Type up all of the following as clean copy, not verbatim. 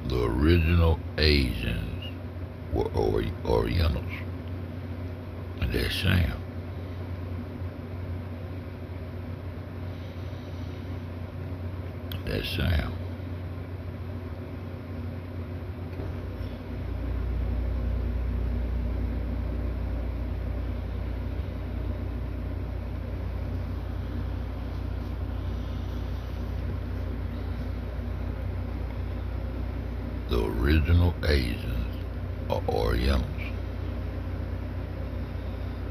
The original Asians were orientals. And that's Sam. That's Sam. The original Asians are orientals.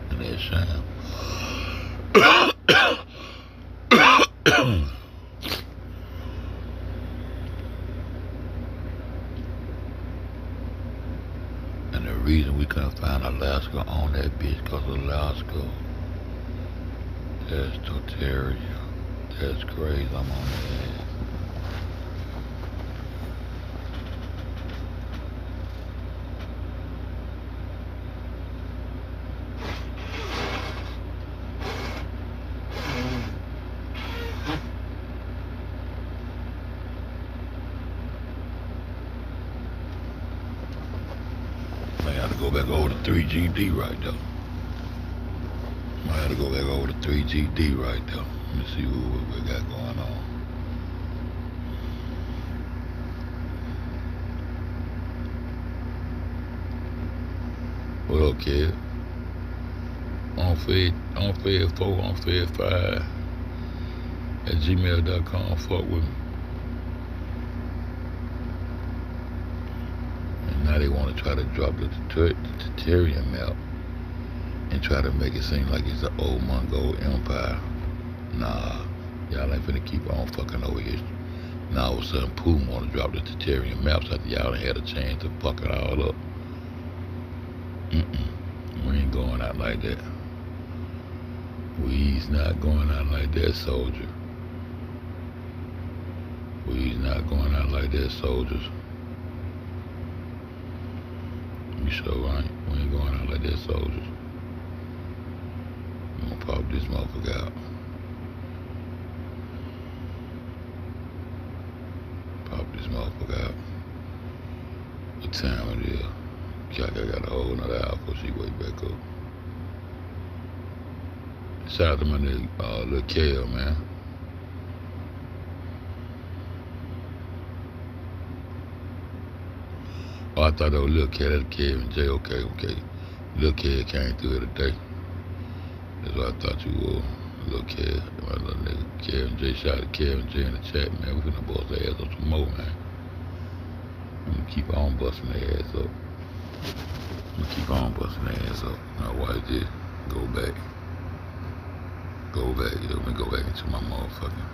And that's Sam. And the reason we couldn't find Alaska on that bitch, cause Alaska, that's Totaria. That's crazy. I'm on that. I got to go back over to 3GD right though. I got to go back over to 3GD right though. Let me see what we got going on. What up, kid? On Fed 4, on Fed 5 at gmail.com. Fuck with me. And now they want to try to drop the Tatarian map and try to make it seem like it's an old Mongol empire. Nah, y'all ain't finna keep on fucking over here. Now all of a sudden Putin want to drop the Tatarian maps after y'all done had a chance to fuck it all up. We ain't going out like that. We's not going out like that, soldier. We's not going out like that, soldiers. You sure right? We ain't going out like that, soldiers. I'm gonna pop this motherfucker out. Pop this motherfucker out. What time it is? I got a whole nother hour before she wake back up. Shout out to my nigga, Lil Kale, man. Oh, I thought that was Lil Kale, that's Kevin J. Okay. Lil Kale came through here today. That's what I thought you were. Lil Kale, my little nigga, Kevin J. Shout out to Kevin J in the chat, man. We finna bust their ass up some more, man. I'm gonna keep on busting their ass up. Keep on busting their ass up. Now watch this. Go back. Let me go back into my motherfucking.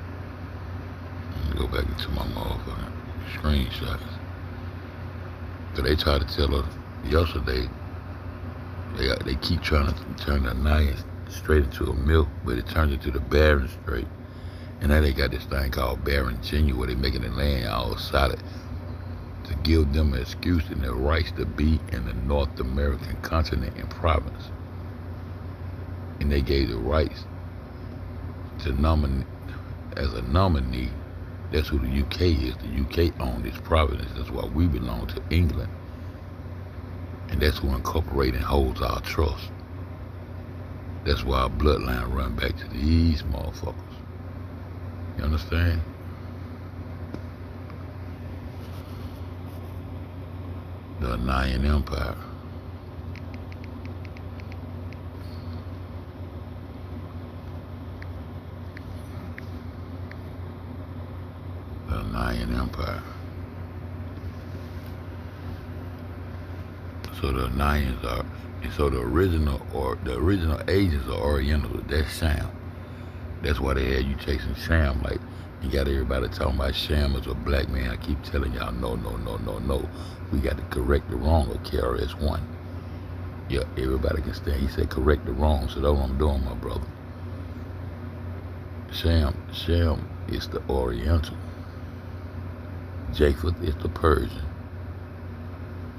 Screenshots. Cause they tried to tell us yesterday. They keep trying to turn the Nile Strait into a milk, but it turns into the Bering Strait. And now they got this thing called Bering Jr. where they making the land all solid to give them an excuse and their rights to be in the North American continent and province. And they gave the rights to nominate, as a nominee. That's who the UK is. The UK owns this province. That's why we belong to England. And that's who incorporates and holds our trust. That's why our bloodline run back to these motherfuckers. You understand? The Nile Empire. The Nile Empire. So the Nians are, and so the original agents are Orientals. That's Sham. That's why they had you chasing Sham. Like, you got everybody talking about Sham as a black man. I keep telling y'all, no. We got to correct the wrong of KRS-One. Yeah, everybody can stand. He said correct the wrong, so that's what I'm doing, my brother. Sham is the Oriental. Japheth is the Persian.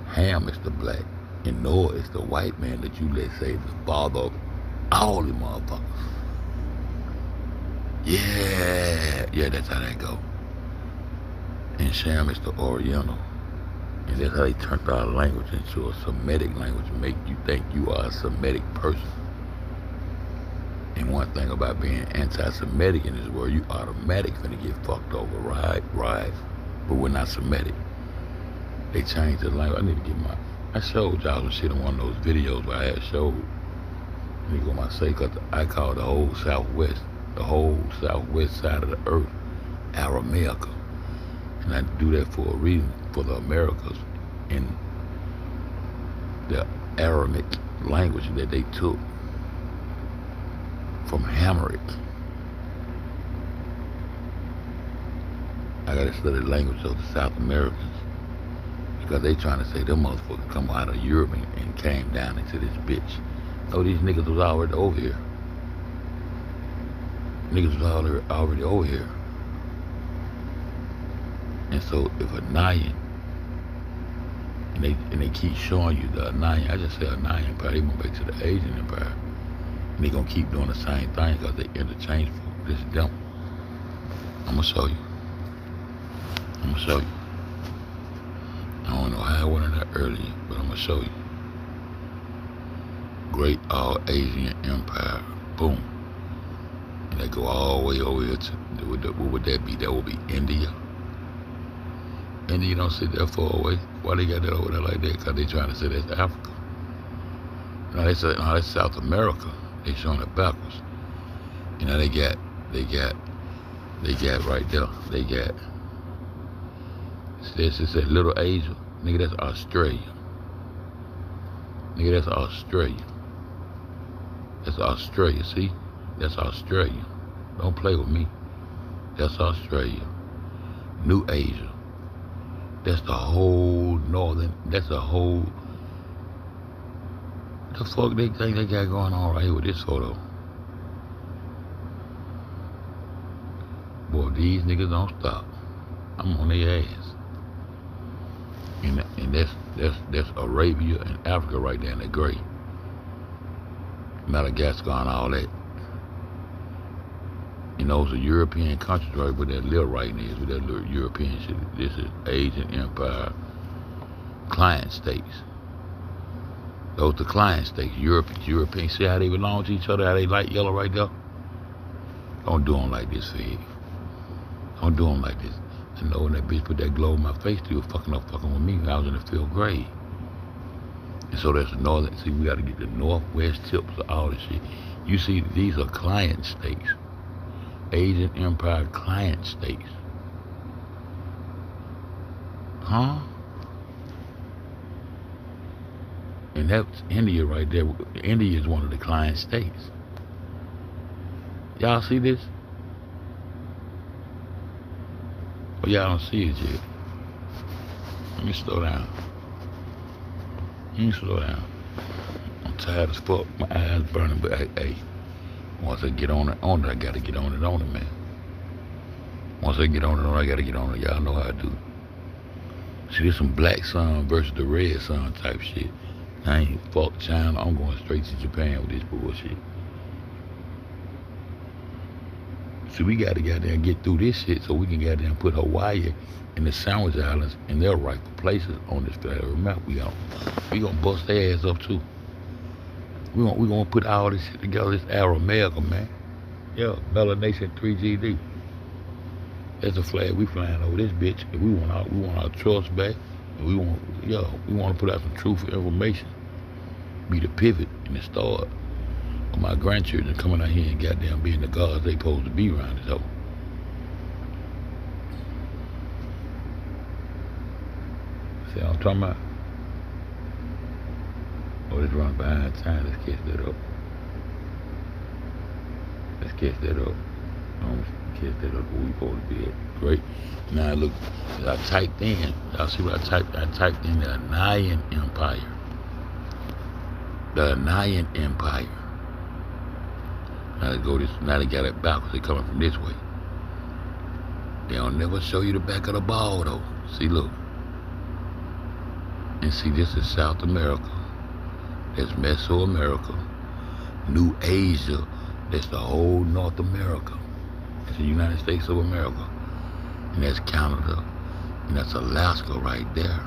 Ham is the black. And Noah is the white man that you let say the father of all the motherfuckers. Yeah, that's how that go. And Sham is the Oriental. And that's how they turned our language into a Semitic language, make you think you are a Semitic person. And one thing about being anti-Semitic in this world, you automatic gonna get fucked over, right? But we're not Semitic. They changed the language. I need to get I showed y'all some shit in one of those videos where I had showed. Let me go my say, cause I call the whole southwest side of the earth, Aramaica. And I do that for a reason, for the Americas in the Aramaic language that they took from Hameric. I gotta study the language of the South Americans because they trying to say them motherfuckers come out of Europe and came down into this bitch. No, these niggas was already over here. Niggas was already over here. And so if Anayan, and they keep showing you the Anayan, I just say Anayan Empire, they went back to the Asian Empire. And they gonna keep doing the same thing because they interchangeable. This is them. I'm gonna show you. I don't know how I went in there earlier, but I'm gonna show you. Great All Asian Empire, boom. And they go all the way over here to, what would that be? That would be India. India don't sit that far away. Why they got that over there like that? Because they trying to say that's Africa. No, they say, no, that's South America. They showing it backwards. You know, they got right there. They got, it said Little Asia. Nigga, that's Australia. Nigga, that's Australia. That's Australia, see? That's Australia. Don't play with me. That's Australia. New Asia. That's the whole northern, that's the whole, the fuck they think they got going on right here with this photo? Boy, these niggas don't stop. I'm on their ass. And that's Arabia and Africa right there in the gray. Madagascar and all that. And those are European countries right where that little writing is, with that little European shit. This is Asian Empire, client states. Those are client states, European. See how they belong to each other, how they light yellow right there? Don't do them like this, Fed. Don't do them like this. I know when that bitch put that glow in my face, she was fucking with me when I was in the 5th grade. And so that's the northern, see, we gotta get the northwest tips of all this shit. You see, these are client states. Asian Empire client states. Huh? And that's India right there. India is one of the client states. Y'all see this? Well, y'all don't see it yet. Let me slow down. I'm tired as fuck. My eyes burning, but hey. Once I get on it, I gotta get on it, man. Once I get on it, I gotta get on it. Y'all know how I do. See, this some black sun versus the red sun type shit. I ain't fuck China. I'm going straight to Japan with this bullshit. See, we gotta goddamn get through this shit so we can goddamn put Hawaii and the Sandwich Islands in their rightful places on this federal map. We gonna bust their ass up too. We gonna put all this shit together, this Aramaica, man. Yeah, Melanation 3GD. That's a flag we flying over this bitch. And we want our trust back. And we want to put out some truthful information. Be the pivot and the start of my grandchildren coming out here and goddamn being the gods they supposed to be around this hoe. See what I'm talking about? Oh, it's running behind time. Let's catch that up. Catch that up where we supposed to be at. Great. Now look, I typed in, y'all see what I typed? I typed in the Anayan Empire. The Anayan Empire. Now they got it backwards. They coming from this way. They don't never show you the back of the ball though. See, look. And see, this is South America. That's Mesoamerica. New Asia. That's the whole North America. That's the United States of America. And that's Canada. And that's Alaska right there.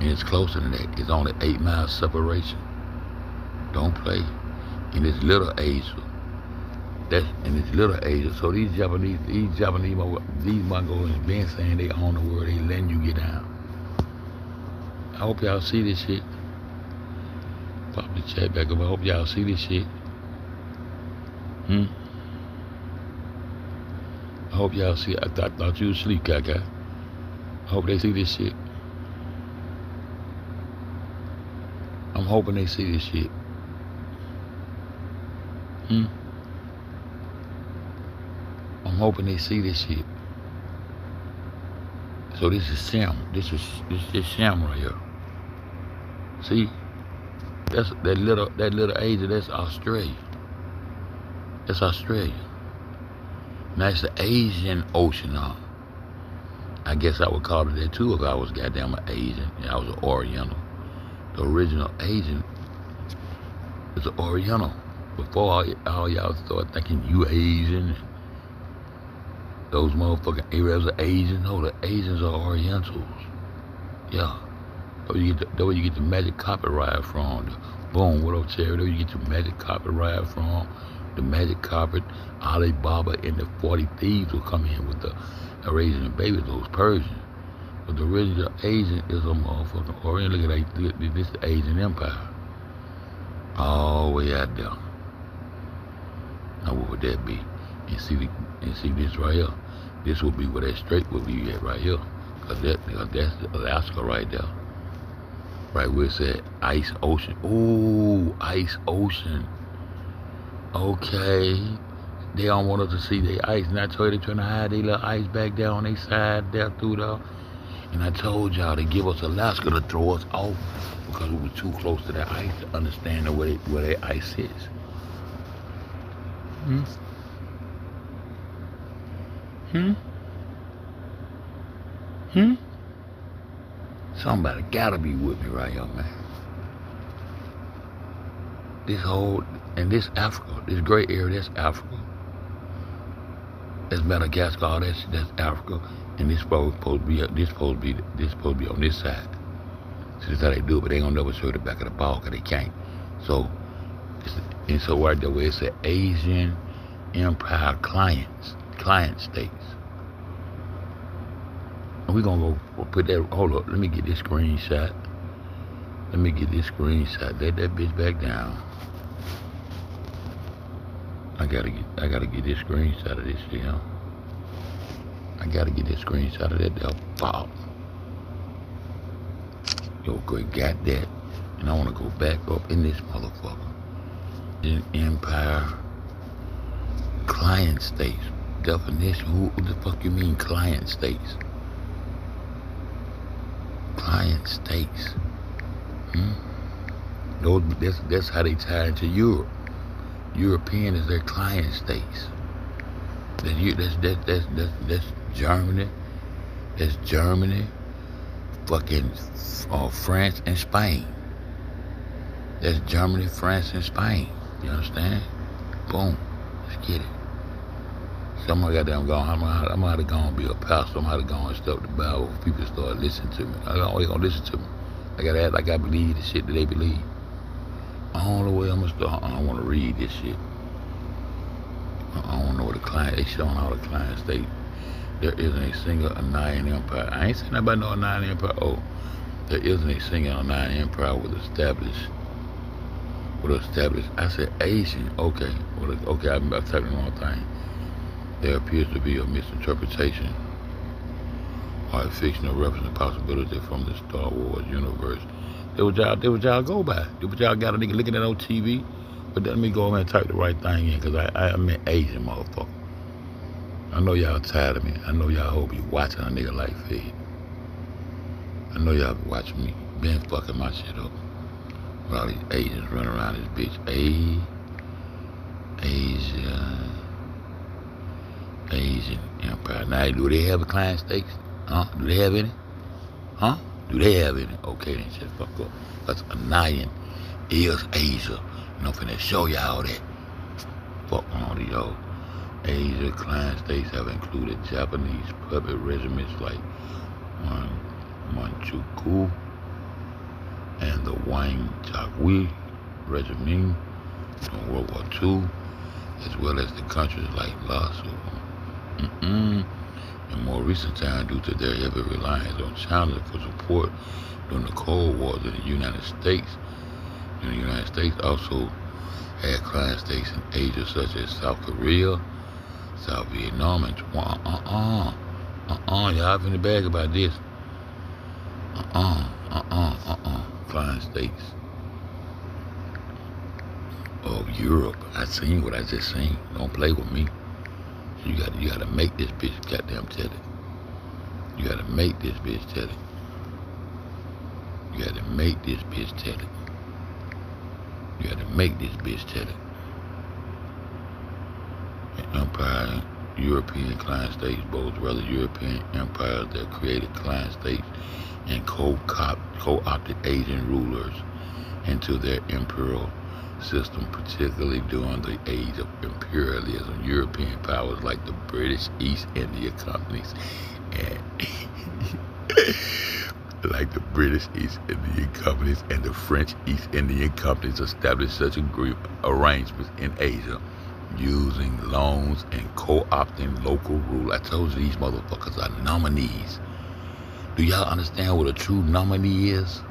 And it's closer than that. It's only 8 miles separation. Don't play. In this little Asia. That's in this little Asia. So these Mongols been saying they own the world, they letting you get down. I hope y'all see this shit. Pop the chat back up. I hope y'all see this shit. I hope y'all see it. I thought you was asleep, Kaka. I hope they see this shit. I'm hoping they see this shit. I'm hoping they see this shit. So this is Sam. This is Sam right here. See? That's that little Asia, that's Australia. That's Australia. Now it's the Asian Ocean, huh? I guess I would call it that too if I was goddamn an Asian and I was an Oriental. The original Asian is an Oriental. Before all y'all start thinking you Asian, those motherfucking Arabs are Asian. No, the Asians are Orientals. Yeah. That's where you get the magic carpet ride from. Boom, what up, Cherry? That's where you get your magic carpet ride from. The magic carpet, Alibaba and the 40 thieves will come in with the Arabian babies, those Persians. But the original Asian is a motherfucking Orient. Look at that, this is the Asian Empire. All the way out there. Now what would that be? And see this right here. This would be where that strait would be at right here. Cause that's Alaska right there. Right where it said ice ocean. Ooh, ice ocean. Okay. They don't want us to see their ice. And I told you they're trying to hide their little ice back there on their side there through there. And I told y'all to give us Alaska to throw us off because we were too close to that ice to understand where that ice is. Somebody gotta be with me right here, man. This Africa, this great area, that's Africa. That's Madagascar, that's Africa. And this supposed to be on this side. So that's how they do it, but they ain't gonna never show the back of the ball because they can't. So right there where it said Asian Empire client states. And we're gonna go put that, hold up, let me get this screenshot. Let that bitch back down. I gotta get this screenshot of this shit, huh? I gotta get this screenshot of that there. Bob. Yo, good, got that. And I wanna go back up in this motherfucker. In Empire client states. Definition, who the fuck you mean client states? Client states. That's how they tie into Europe. European is their client states. That's Germany. That's Germany. Fucking France and Spain. That's Germany, France, and Spain. You understand? Boom. Let's get it. Somebody got them going. I'm gonna have to go and be a pastor. I'm gonna have to go and stuff the Bible for people to start listening to me. I don't always gonna listen to me. I gotta act like I believe the shit that they believe. All the way I'm gonna start. I don't wanna read this shit. I don't know what they showing all the clients state. There isn't a single Anian empire. I ain't saying nothing about no Anian empire. Oh, there isn't a single Anian empire with established. I said Asian. Okay. Okay, I'm typing the wrong thing. There appears to be a misinterpretation or a fictional reference to possibility from the Star Wars universe. That what y'all go by. That what y'all got a nigga looking at on TV. But let me go over and type the right thing in, because I meant Asian, motherfucker. I know y'all tired of me. I know y'all hope you watching a nigga like FED. I know y'all be watching me. Been fucking my shit up. With all these Asians running around this bitch. Asian Empire. Now, do they have a client stakes? Huh? Do they have any? Huh? Do they have any? Okay, then shit, fuck up. That's Anian is Asia. And I'm finna show y'all that. Fuck all these old Asia client states have included Japanese puppet regiments like Manchukuo and the Wang Chakwi regime in World War II, as well as the countries like Laos. In more recent times, due to their heavy reliance on China for support during the Cold War in the United States. And the United States also had client states in Asia such as South Korea, South Vietnam, and y'all in the bag about this. Client states of Europe. I seen what I just seen. Don't play with me. You gotta make this bitch goddamn tell it. You gotta make this bitch tell it. You gotta make this bitch tell it. You gotta make this bitch tell it. An empire, European client states, both rather European empires that created client states and co-opted Asian rulers into their imperial system, particularly during the age of imperialism. European powers like the British East India Companies and and the French East Indian Companies established such arrangements in Asia, using loans and co-opting local rule. I told you these motherfuckers are nominees. Do y'all understand what a true nominee is?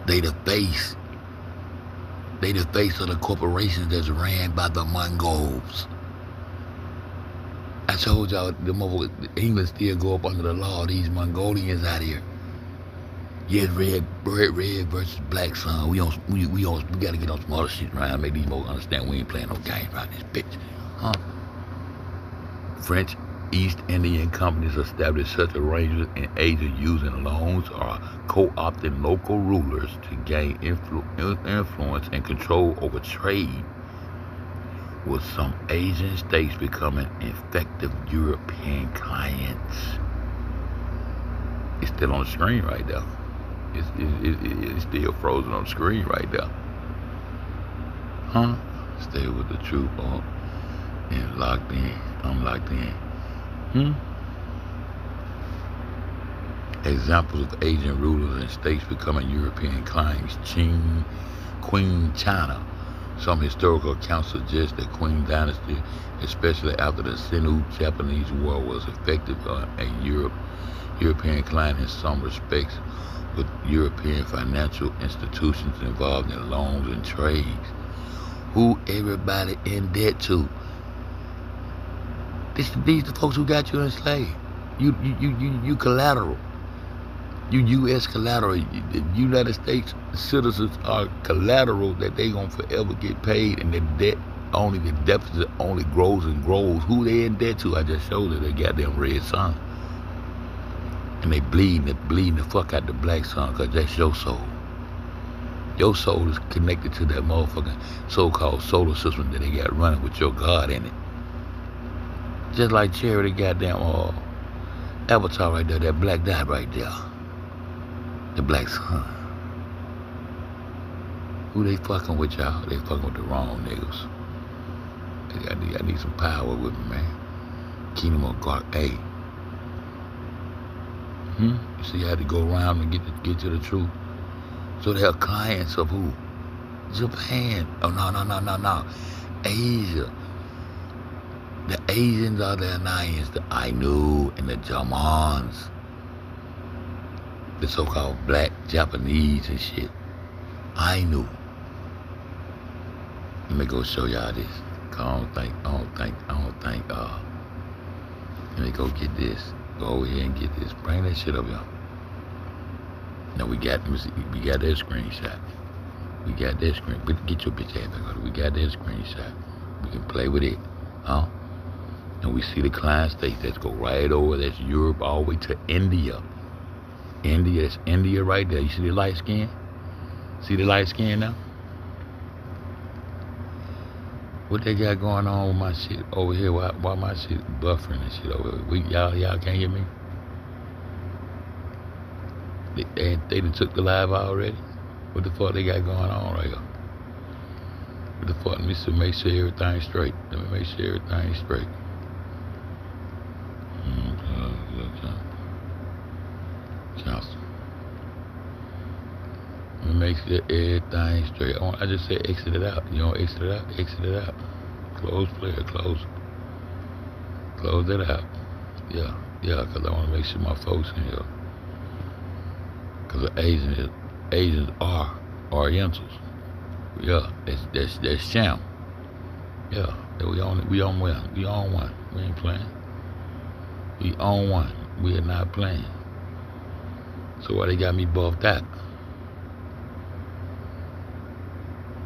They the face. They the face of the corporations that's ran by the Mongols. I told y'all England still go up under the law. These Mongolians out here. Yes, red versus black, son. We gotta get on some other shit around. Make these folks understand we ain't playing no games around this bitch, huh? French East Indian companies established such arrangements in Asia using loans or co-opting local rulers to gain influence and control over trade, with some Asian states becoming effective European clients. It's still on the screen right there. It's still frozen on the screen right there. Huh? Stay with the truth, and locked in. I'm locked in. Examples of Asian rulers and states becoming European clients. Queen China. Some historical accounts suggest that Qing dynasty, especially after the Sino-Japanese War, was effective on a European client in some respects, with European financial institutions involved in loans and trades. Who everybody in debt to? These the folks who got you enslaved. You collateral. You U.S. collateral. The United States citizens are collateral that they gonna forever get paid, and the deficit only grows and grows. Who they in debt to? I just showed you the goddamn red sun. And they bleeding the fuck out the black sun, because that's your soul. Your soul is connected to that motherfucking so-called solar system that they got running with your God in it. Just like Cherry, the goddamn avatar right there, that black dot right there. The black sun. Who they fucking with, y'all? They fucking with the wrong niggas. I need some power with me, man. Kingdom of God. Hey. You see, I had to go around and get to the truth. So they are clients of who? Japan. Oh, no. Asia. The Asians are the alliance, the Ainu and the Germans. The so-called black Japanese and shit. Ainu. Let me go show y'all this. I don't think, let me go get this. Go over here and get this. Bring that shit up, y'all. Now we got that screenshot. We got that screen. But get your bitch ass back on. We got that screenshot. We can play with it, huh? And we see the client states that go right over. That's Europe all the way to India. That's India right there. You see the light skin? See the light skin now? What they got going on with my shit over here? Why my shit buffering and shit over here? Y'all can't hear me? They done took the live already? What the fuck they got going on right here? What the fuck? Let me make sure everything's straight. Let me make sure everything's straight. Council. makes everything straight. I just said exit it out. You don't exit it out, exit it out. Close player, close it out. Yeah, because I want to make sure my folks in here. Because the Asians are orientals. Yeah, that's sham. Yeah, we on one. We on one. We ain't playing. We on one. We are not playing. So why they got me buffed out?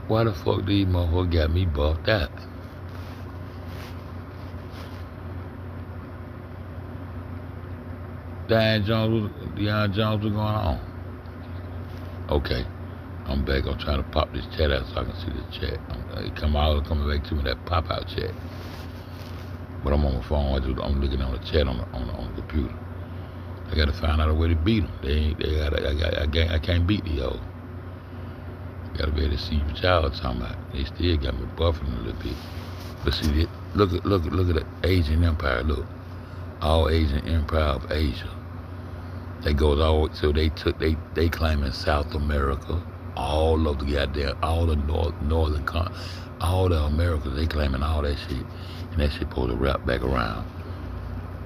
Why the fuck these motherfuckers got me buffed out? Deion Jones, what's going on? Okay, I'm back. I'm trying to pop this chat out so I can see the chat. It coming back to me, that pop out chat. But I'm on my phone. I'm looking on the chat on the computer. I gotta find out a way to beat them. I can't beat these hoes. Gotta be able to see what y'all talking about. They still got me buffing a little bit. But see, look at the Asian empire. Look, all Asian empire of Asia. That goes all, so they claiming South America, all of the goddamn, all the northern all the Americas, they claiming all that shit. And that shit supposed to wrap back around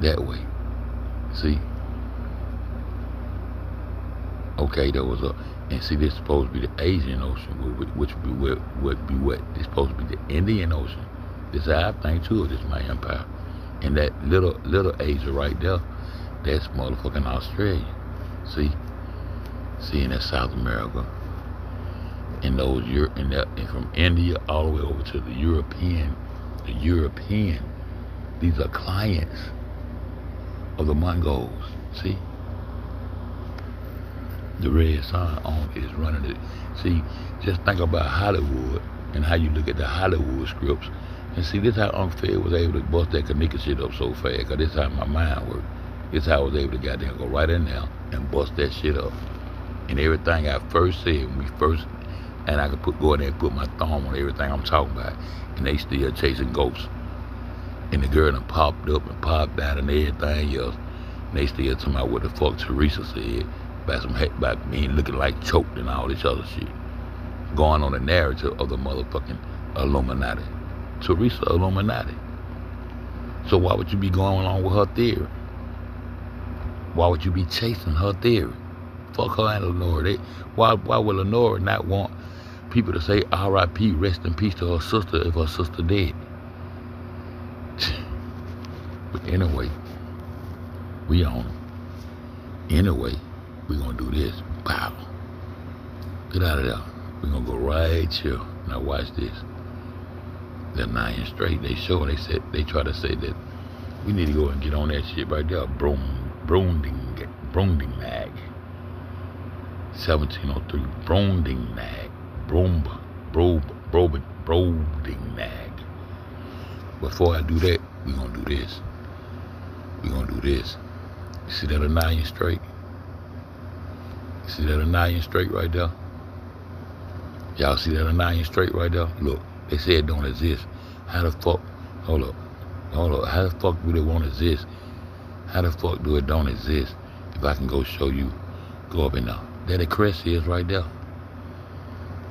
that way. See? Okay, there was and see, this is supposed to be the Asian Ocean, which would be what? It's supposed to be the Indian Ocean. This is how I think too of this my empire. And that little Asia right there, that's motherfucking Australia. See, and that's South America. And those and from India all the way over to the European. These are clients of the Mongols. See, the Red Sun is running it. See, just think about Hollywood and how you look at the Hollywood scripts. And see, this is how UNC FED was able to bust that Kanika shit up so fast, because this is how my mind works. This is how I was able to goddamn go right in there and bust that shit up. And everything I first said and I could go in there and put my thumb on everything I'm talking about, and they still chasing ghosts. And the girl done popped up and popped out and everything else. And they still talking about what the fuck Teresa said about me looking like choked and all this other shit. Going on the narrative of the motherfucking Illuminati. Teresa Illuminati. So why would you be going along with her theory? Why would you be chasing her theory? Fuck her and Lenora. Why would Lenora not want people to say R.I.P. rest in peace to her sister if her sister dead? But anyway, we on them. Anyway, we gonna do this. Pow. Get out of there. We gonna go right here. Now watch this. They're 9 straight. They try to say that we need to go and get on that shit right there. Brondingnag. 1703. Brondingnag. Brondingnag. Before I do that, we gonna do this. We gonna do this. You see that a 9 straight? You see that a 9 straight right there? Y'all see that a 9 straight right there? Look, they say it don't exist. How the fuck? Hold up. How the fuck do it won't exist? How the fuck do it don't exist? If I can go show you, go up in there. There the crest is right there.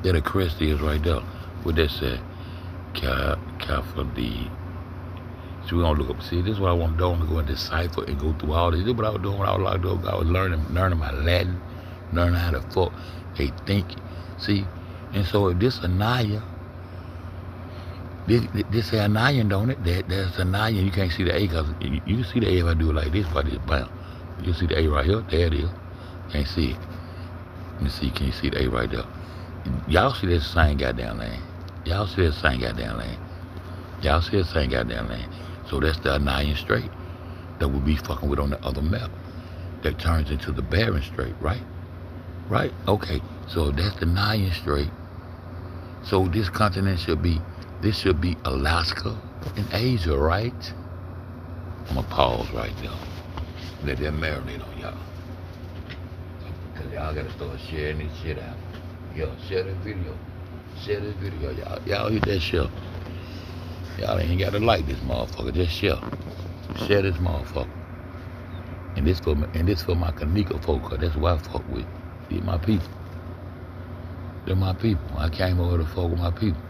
There the crest is right there. What that say? Kafadi. So we're gonna look up. See, this is what I want to do. I want to go and decipher and go through all this. This is what I was doing when I was locked up. I was learning my Latin, learning how to fuck they think. See, and so if this Anaya, this say Anayan, don't it? That's Anayan. You can't see the A because you can see the A if I do it like this. But this, bam. You see the A right here. There it is. Can't see it. Let me see. Can you see the A right there? Y'all see that same goddamn lane. Y'all see that same goddamn lane. Y'all see that same goddamn lane. So that's the Anayan Strait that we'll be fucking with on the other map. That turns into the Bering Strait, right? Right? Okay. So that's the Anayan Strait. So this continent should be Alaska and Asia, right? I'm gonna pause right there. Let that marinate on y'all. Cause y'all gotta start sharing this shit out. Yo, share this video. Share this video, y'all. Y'all hit that share. Y'all ain't gotta like this motherfucker. Just share. Share this motherfucker. And this for my Kanika folk, cause that's what I fuck with. These my people. They're my people. I came over to fuck with my people.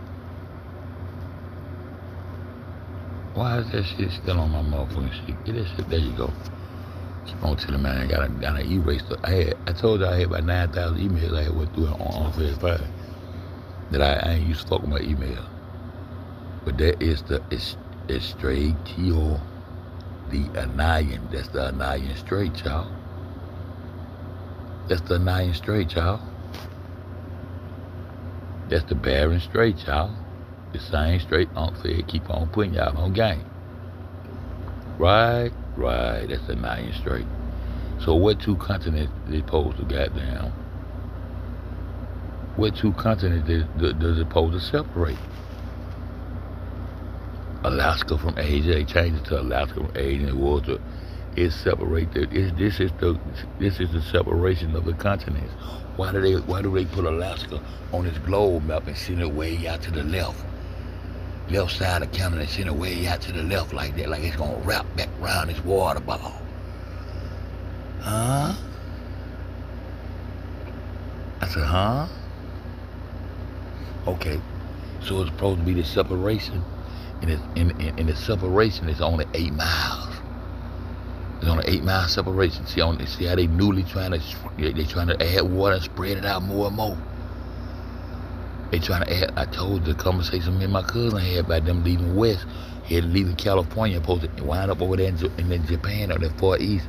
Why is that shit still on my motherfucking shit? Get that shit. There you go. Keep on telling me I gotta erase the. I told you I had about 9,000 emails I had went through on FED that I ain't used to fuck with my email. But that is it's straight to the Anian. That's the Anian Strait, y'all. That's the Anian Strait, y'all. That's the Bering Strait, y'all. The same strait UNC FED keep on putting y'all on game. Right, that's the Anian Strait. So what two continents they supposed to goddamn? What two continents does it supposed to separate? Alaska from Asia. They changed it to Alaska from Asia, and it separated. This is the separation of the continents. Why do they put Alaska on this globe map and send it way out to the left side of Canada, and send it way out to the left like that, like it's gonna wrap back around this water ball? Huh? I said, huh? Okay, so it's supposed to be the separation, and the separation is only 8 miles. It's only 8 mile separation. See how they newly trying to add water and spread it out more and more. They trying to add. I told the conversation me and my cousin had about them leaving west, leaving California, supposed to wind up over there in Japan or the Far East.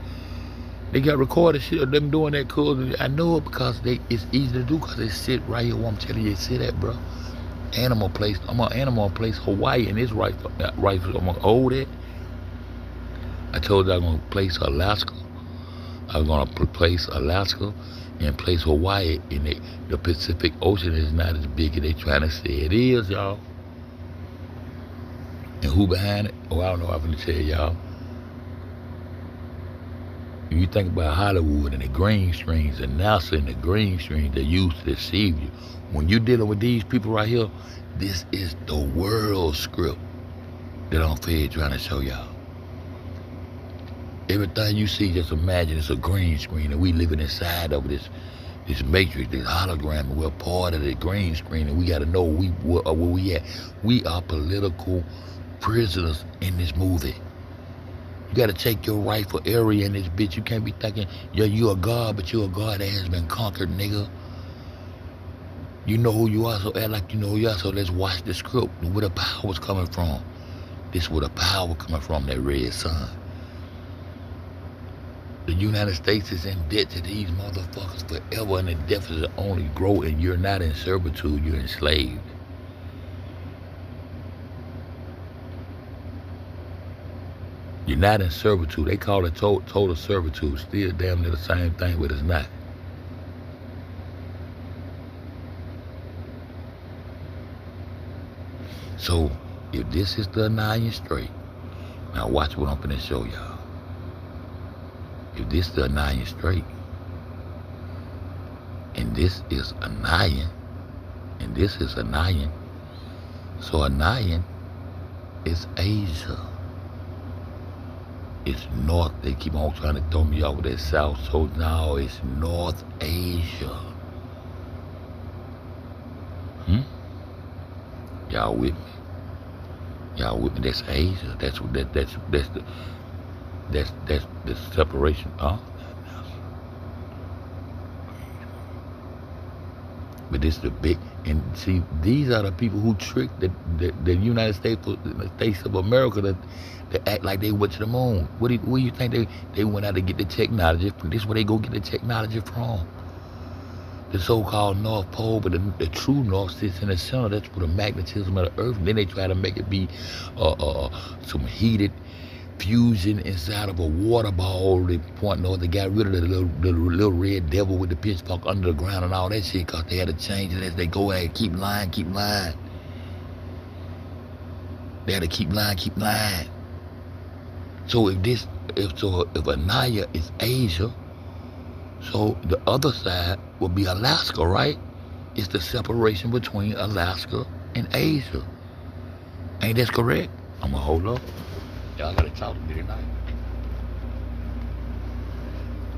They got recorded shit of them doing that, cause I know it because it's easy to do, because they sit right here where I'm telling you they sit at, bro. Animal place. I'm on Animal Place, Hawaii, and it's right. I'm gonna hold it. I told you I was gonna place Alaska. I was gonna place Alaska and place Hawaii in the Pacific Ocean is not as big as they trying to say it is, y'all. And who behind it? Oh, I don't know. I'm gonna tell y'all. If you think about Hollywood and the green screens and NASA and the green screens they use to deceive you, when you're dealing with these people right here, this is the world script that UNC FED trying to show y'all. Everything you see, just imagine it's a green screen and we living inside of this matrix, this hologram, and we're part of the green screen, and we got to know where we at. We are political prisoners in this movie. You got to take your rightful area in this bitch. You can't be thinking, yeah, you a god, but you a god that has been conquered, nigga. You know who you are, so act like you know who you are. So let's watch the script. Where the power's coming from. This where the power coming from, that red sun. The United States is in debt to these motherfuckers forever, and the deficit only grow, and you're not in servitude, you're enslaved. You're not in servitude. They call it total servitude. Still damn near the same thing, but it's not. So, if this is the Anian Strait, now watch what I'm finna show y'all. If this is the Anian Strait, and this is Anian, and this is Anian, so Anian is Asia. It's north. They keep on trying to throw me off with that south, so now it's North Asia. Y'all with me? Y'all with me? That's Asia. That's the separation. But this is the big, and see, these are the people who tricked the United States of America to act like they went to the moon. Where do you think they went out to get the technology from? This is where they go get the technology from. The so-called North Pole, but the true North sits in the center. That's where the magnetism of the Earth. And then they try to make it be some heated fusion inside of a water ball. They point north. They got rid of the little red devil with the pitchfork under the ground and all that shit, because they had to change it as they go ahead. Keep lying. They had to keep lying. So if Anaya is Asia, so the other side will be Alaska, right? It's the separation between Alaska and Asia. Ain't that correct? I'm gonna hold up. Y'all gotta talk to me tonight.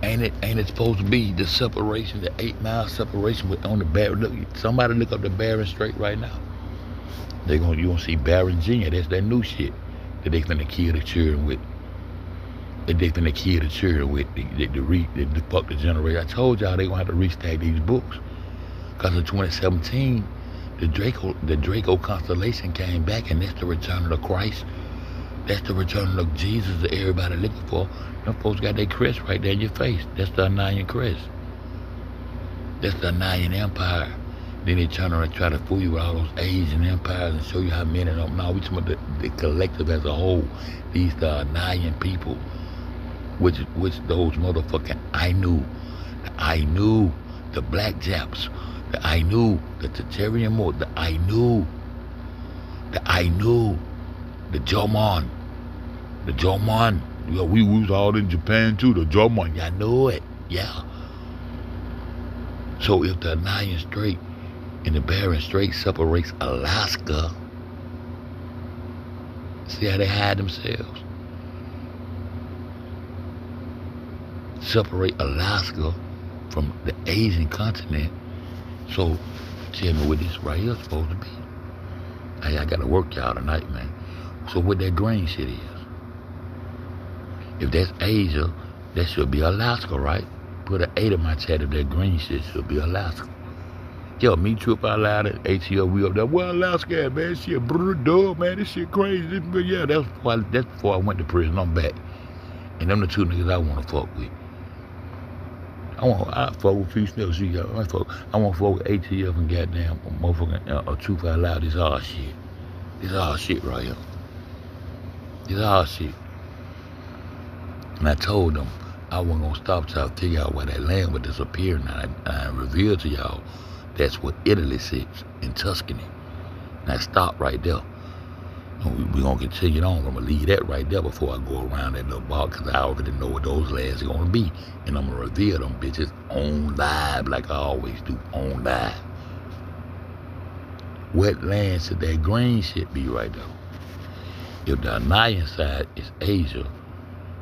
Ain't it supposed to be the separation, the 8 mile separation on the Barron? Look, somebody look up the Barron Strait right now. You gonna see Barron Jr. That's that new shit that they finna kill the children with. That they finna kill the children with. The fuck the generation. I told y'all they gonna have to restack these books. Cause in 2017, the Draco constellation came back, and that's the return of the Christ. That's the return of Jesus that everybody looking for. Them folks got their crest right there in your face. That's the Ananian crest. That's the Ananian Empire. Then they turn around and try to fool you with all those Asian empires and show you how many of them. No, we talking about the collective as a whole. These the Ananian people, which those motherfucking Ainu, the Black Japs, the Ainu, the Tatarian Mo, the Ainu, the Jomon. Yeah, we was all in Japan too, the Jomon. Y'all know it, yeah. So if the Ananian Strait and the Barron Strait separates Alaska, see how they hide themselves? Separate Alaska from the Asian continent. So tell me what this right here is supposed to be. Hey, I gotta work y'all tonight, man. So what that green shit is? If that's Asia, that should be Alaska, right? Put an 8 in my chat if that green shit should be Alaska. Yo, me too if I lied at ATL, we up there. Well, Alaska, man, shit, dog, man, this shit crazy. Yeah, that's before I went to prison. I'm back. And them the two niggas I want to fuck with. I fuck with Feast News. I want to fuck with ATF and goddamn motherfucking Truth Out Loud. This all shit. This all shit right here. This all shit. And I told them I wasn't going to stop till I figure out why that land would disappear. And I revealed to y'all that's what Italy sits in Tuscany. And I stopped right there. And we're going to continue on. I'm going to leave that right there before I go around that little bar, because I already know what those lands are going to be. And I'm going to reveal them bitches on live like I always do, on live. What land should that green shit be right there? If the Ananian side is Asia,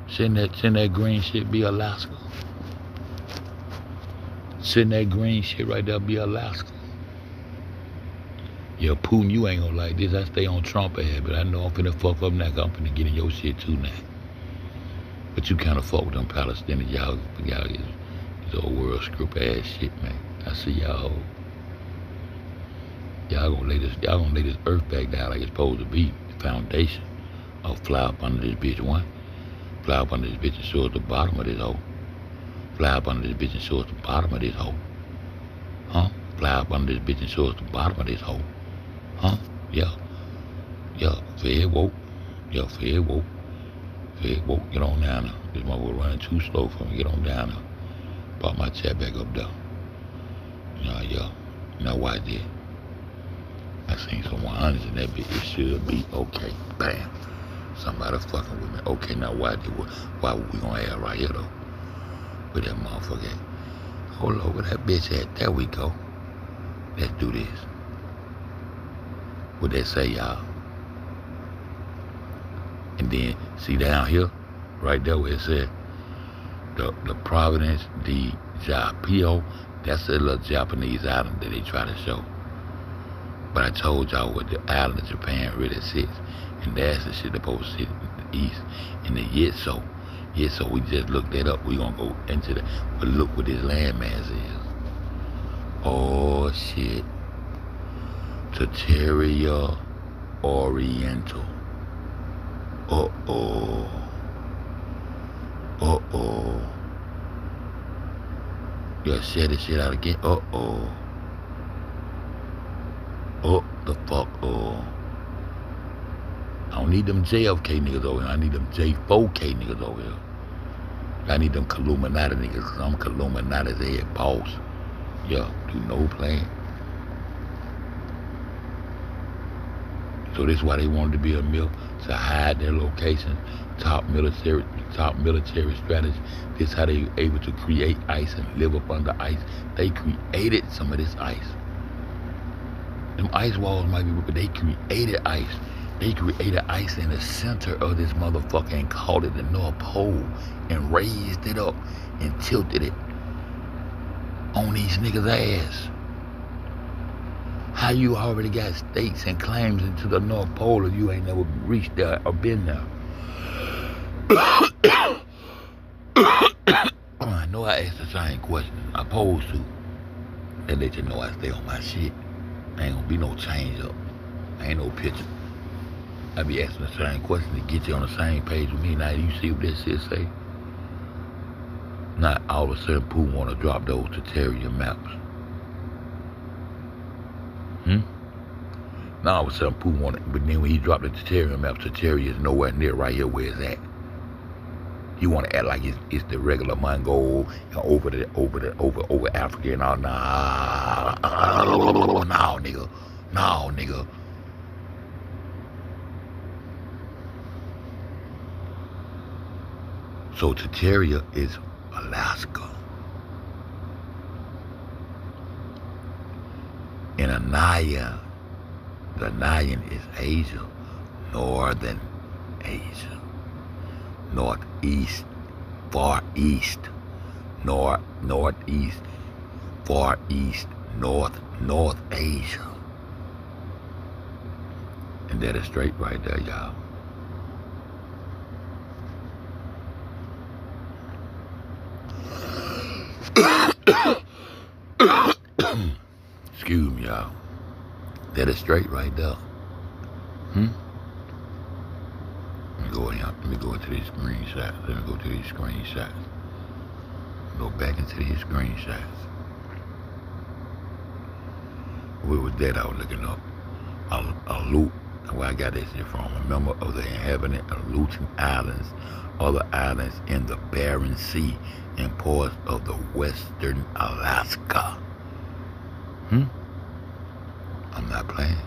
shouldn't that green shit be Alaska? Shouldn't that green shit right there be Alaska? Yeah, Putin, you ain't gonna like this. I stay on Trump ahead, but I know I'm finna fuck up now. I'm finna get in your shit too now. But you kinda fuck with them Palestinians. Y'all this old world script ass shit, man. I see y'all. Y'all gonna lay this earth back down like it's supposed to be. The foundation. I'll fly up under this bitch one. Fly up under this bitch and show us the bottom of this hole. Fly up under this bitch and show us the bottom of this hole. Huh? Fly up under this bitch and show us the bottom of this hole. Huh? Yeah. Yeah. Fed woke. Yeah, Fed woke. Fed woke. Get on down there. This motherfucker running too slow for me. Get on down there. Pop my chat back up there. Yeah. Now watch this. I seen some 100s in that bitch. It should be okay. Bam. Somebody fucking with me. Okay, now watch this. Why we gonna have right here though? Where that motherfucker at? Hold on, where that bitch at? There we go. Let's do this. What that say, y'all? And then, see down here, right there where it said, the Providence de Japio, that's a little Japanese island that they try to show. But I told y'all what the island of Japan really sits. And that's the shit supposed to sit in the east. In the Yitso. Yitso, we just looked that up. We gonna go into that. But look what this landmass is. Oh, shit. Tataria Oriental. Uh-oh. Yeah, share this shit out again. Uh-oh. Oh, the fuck, I don't need them JFK niggas over here. I need them J4K niggas over here. I need them Illuminati niggas, because I'm Illuminati's head boss. Yeah, do no plan. So this is why they wanted to be a mill, to hide their location, top military strategy. This is how they were able to create ice and live up under ice. They created some of this ice. Them ice walls might be, but they created ice. They created ice in the center of this motherfucker and called it the North Pole and raised it up and tilted it on these niggas' ass. How you already got states and claims into the North Pole if you ain't never reached there or been there? I know I asked the same question. I posed to. They let you know I stay on my shit. Ain't gonna be no change up. Ain't no picture. I be asking the same question to get you on the same page with me. Now you see what this shit say? Not all of a sudden Pooh wanna drop those Terraria maps. Now all of a sudden Pooh wanna, but then when he dropped the Terraria maps, Terraria is nowhere near right here where it's at. He wanna act like it's the regular Mongol over Africa and all. Nah, no nigga, no nigga. So Terraria is Alaska. And Anaya, the Nayan is Asia, northern Asia, northeast, far east, northeast, far east, North Asia. And that is straight right there, y'all. Excuse me, y'all. That is straight right there. Let me go in. Let me go into these screenshots. Let me go to these screenshots. Go back into these screenshots. What was that I was looking up? Aleut. Where I got that shit from. A member of the inhabitant of Aleutian Islands, other islands in the Bering Sea and parts of the western Alaska. I'm not playing.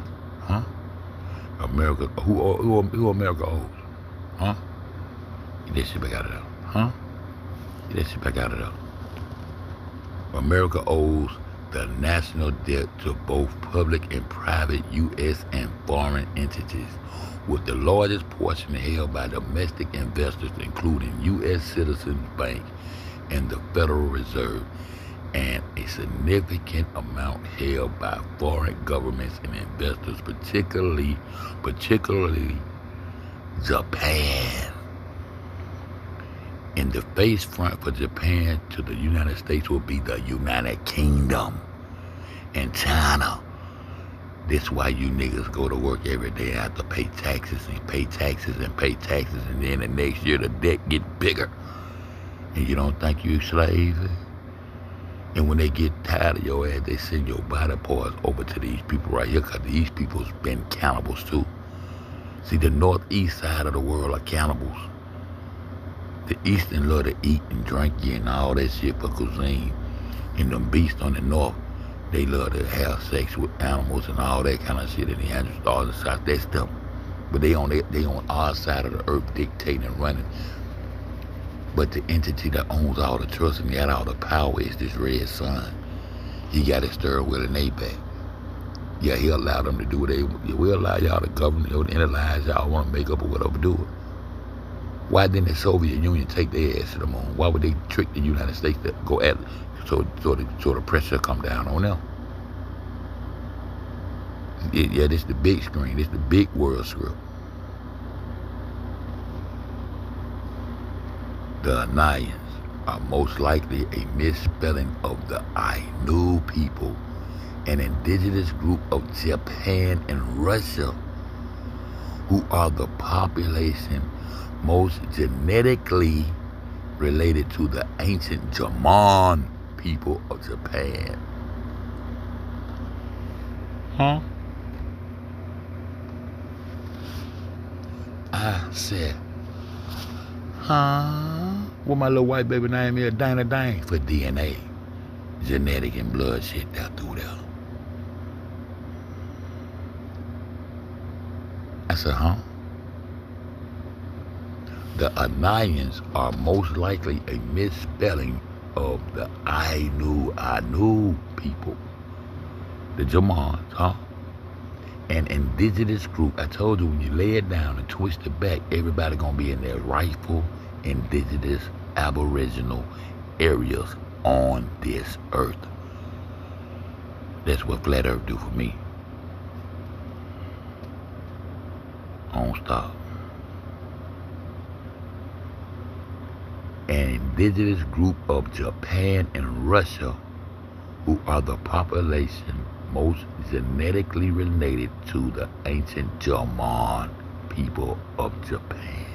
America, who America owes? Get that shit back out of there. Get that shit back out of there. America owes the national debt to both public and private U.S. and foreign entities, with the largest portion held by domestic investors, including U.S. Citizens Bank and the Federal Reserve, and a significant amount held by foreign governments and investors, particularly Japan. In the face front for Japan to the United States will be the United Kingdom and China. That's why you niggas go to work every day and have to pay taxes and pay taxes and pay taxes, and then the next year the debt get bigger. And you don't think you slaves? And when they get tired of your ass, they send your body parts over to these people right here, because these people's been cannibals too. See, the northeast side of the world are cannibals. The eastern love to eat and drink and all that shit for cuisine. And them beasts on the north, they love to have sex with animals and all that kind of shit. And the Neanderthals and South, that's them. But they on our side of the earth dictating and running. But the entity that owns all the trust and got all the power is this red sun. He got his steering wheel and they back. Yeah, he allowed them to do what they, we allow y'all to govern, any lies y'all want to make up or whatever, do it. Why didn't the Soviet Union take their ass to the moon? Why would they trick the United States to go at it so the pressure come down on them? Yeah, this the big screen. This the big world script. The Anayans are most likely a misspelling of the Ainu people, an indigenous group of Japan and Russia, who are the population most genetically related to the ancient German people of Japan. I said, what my little white baby name is? Dana Dang for DNA. Genetic and blood shit down through there. I said, The Anayans are most likely a misspelling of the Ainu people. The Germans, An indigenous group. I told you, when you lay it down and twist it back, everybody gonna be in their rightful, indigenous, aboriginal areas on this earth. That's what flat earth do for me. I don't stop. An indigenous group of Japan and Russia, who are the population most genetically related to the ancient German people of Japan.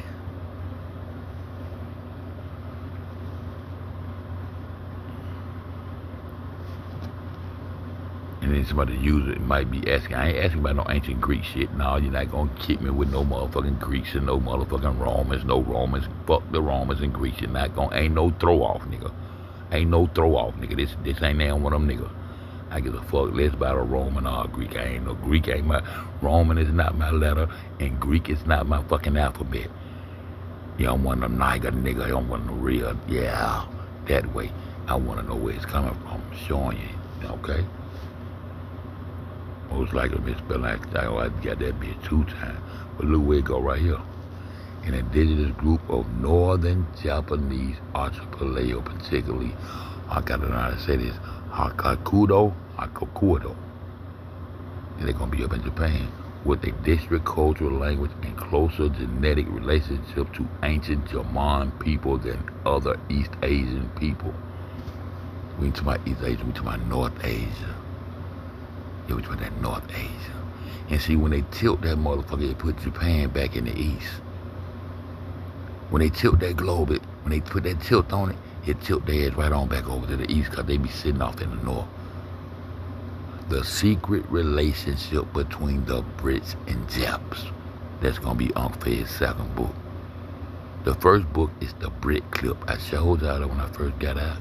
And then somebody use it might be asking, I ain't asking about no ancient Greek shit. No, you're not gonna kick me with no motherfucking Greeks and no motherfucking Romans, no Romans. Fuck the Romans and Greeks. You're not gonna, ain't no throw off, nigga. Ain't no throw off, nigga. This ain't that one of them niggas. I give a fuck less about a Roman or a Greek. I ain't no Greek, ain't my, Roman is not my letter, and Greek is not my fucking alphabet. You don't want a nigga nigga, you don't want no real, yeah, that way. I wanna know where it's coming from, showing you, okay? Most likely misspelling like I got that bitch 2 times. But look where it go right here. An indigenous group of northern Japanese archipelago, particularly, I gotta know how to say this, Hakakudo. And they're gonna be up in Japan with a distinct cultural language and closer genetic relationship to ancient German people than other East Asian people. We ain't talking about East Asia, we talking about North Asia. Yeah, we talking about that North Asia. And see, when they tilt that motherfucker, they put Japan back in the East. When they tilt that globe, when they put that tilt on it, it tilt their heads right on back over to the East because they be sitting off in the North. The secret relationship between the Brits and Japs. That's going to be UNC FED's second book. The first book is the Brit Clip. I showed y'all that when I first got out.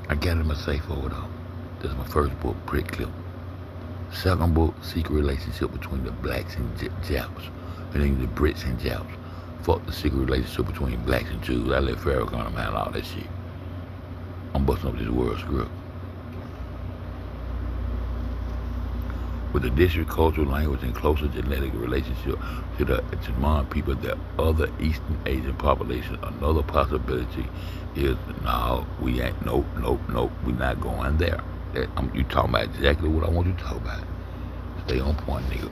I got it in my safe over there. This is my first book, Brit Clip. Second book, secret relationship between the blacks and Japs. And then the Brits and Japs. Fuck the secret relationship between blacks and Jews. I let Farrakhan handle all that shit. I'm busting up this world script. With a distinct cultural language and closer genetic relationship to the German people, the other Eastern Asian population, another possibility is, no, we ain't, nope, we not going there. You talking about exactly what I want you to talk about. Stay on point, nigga.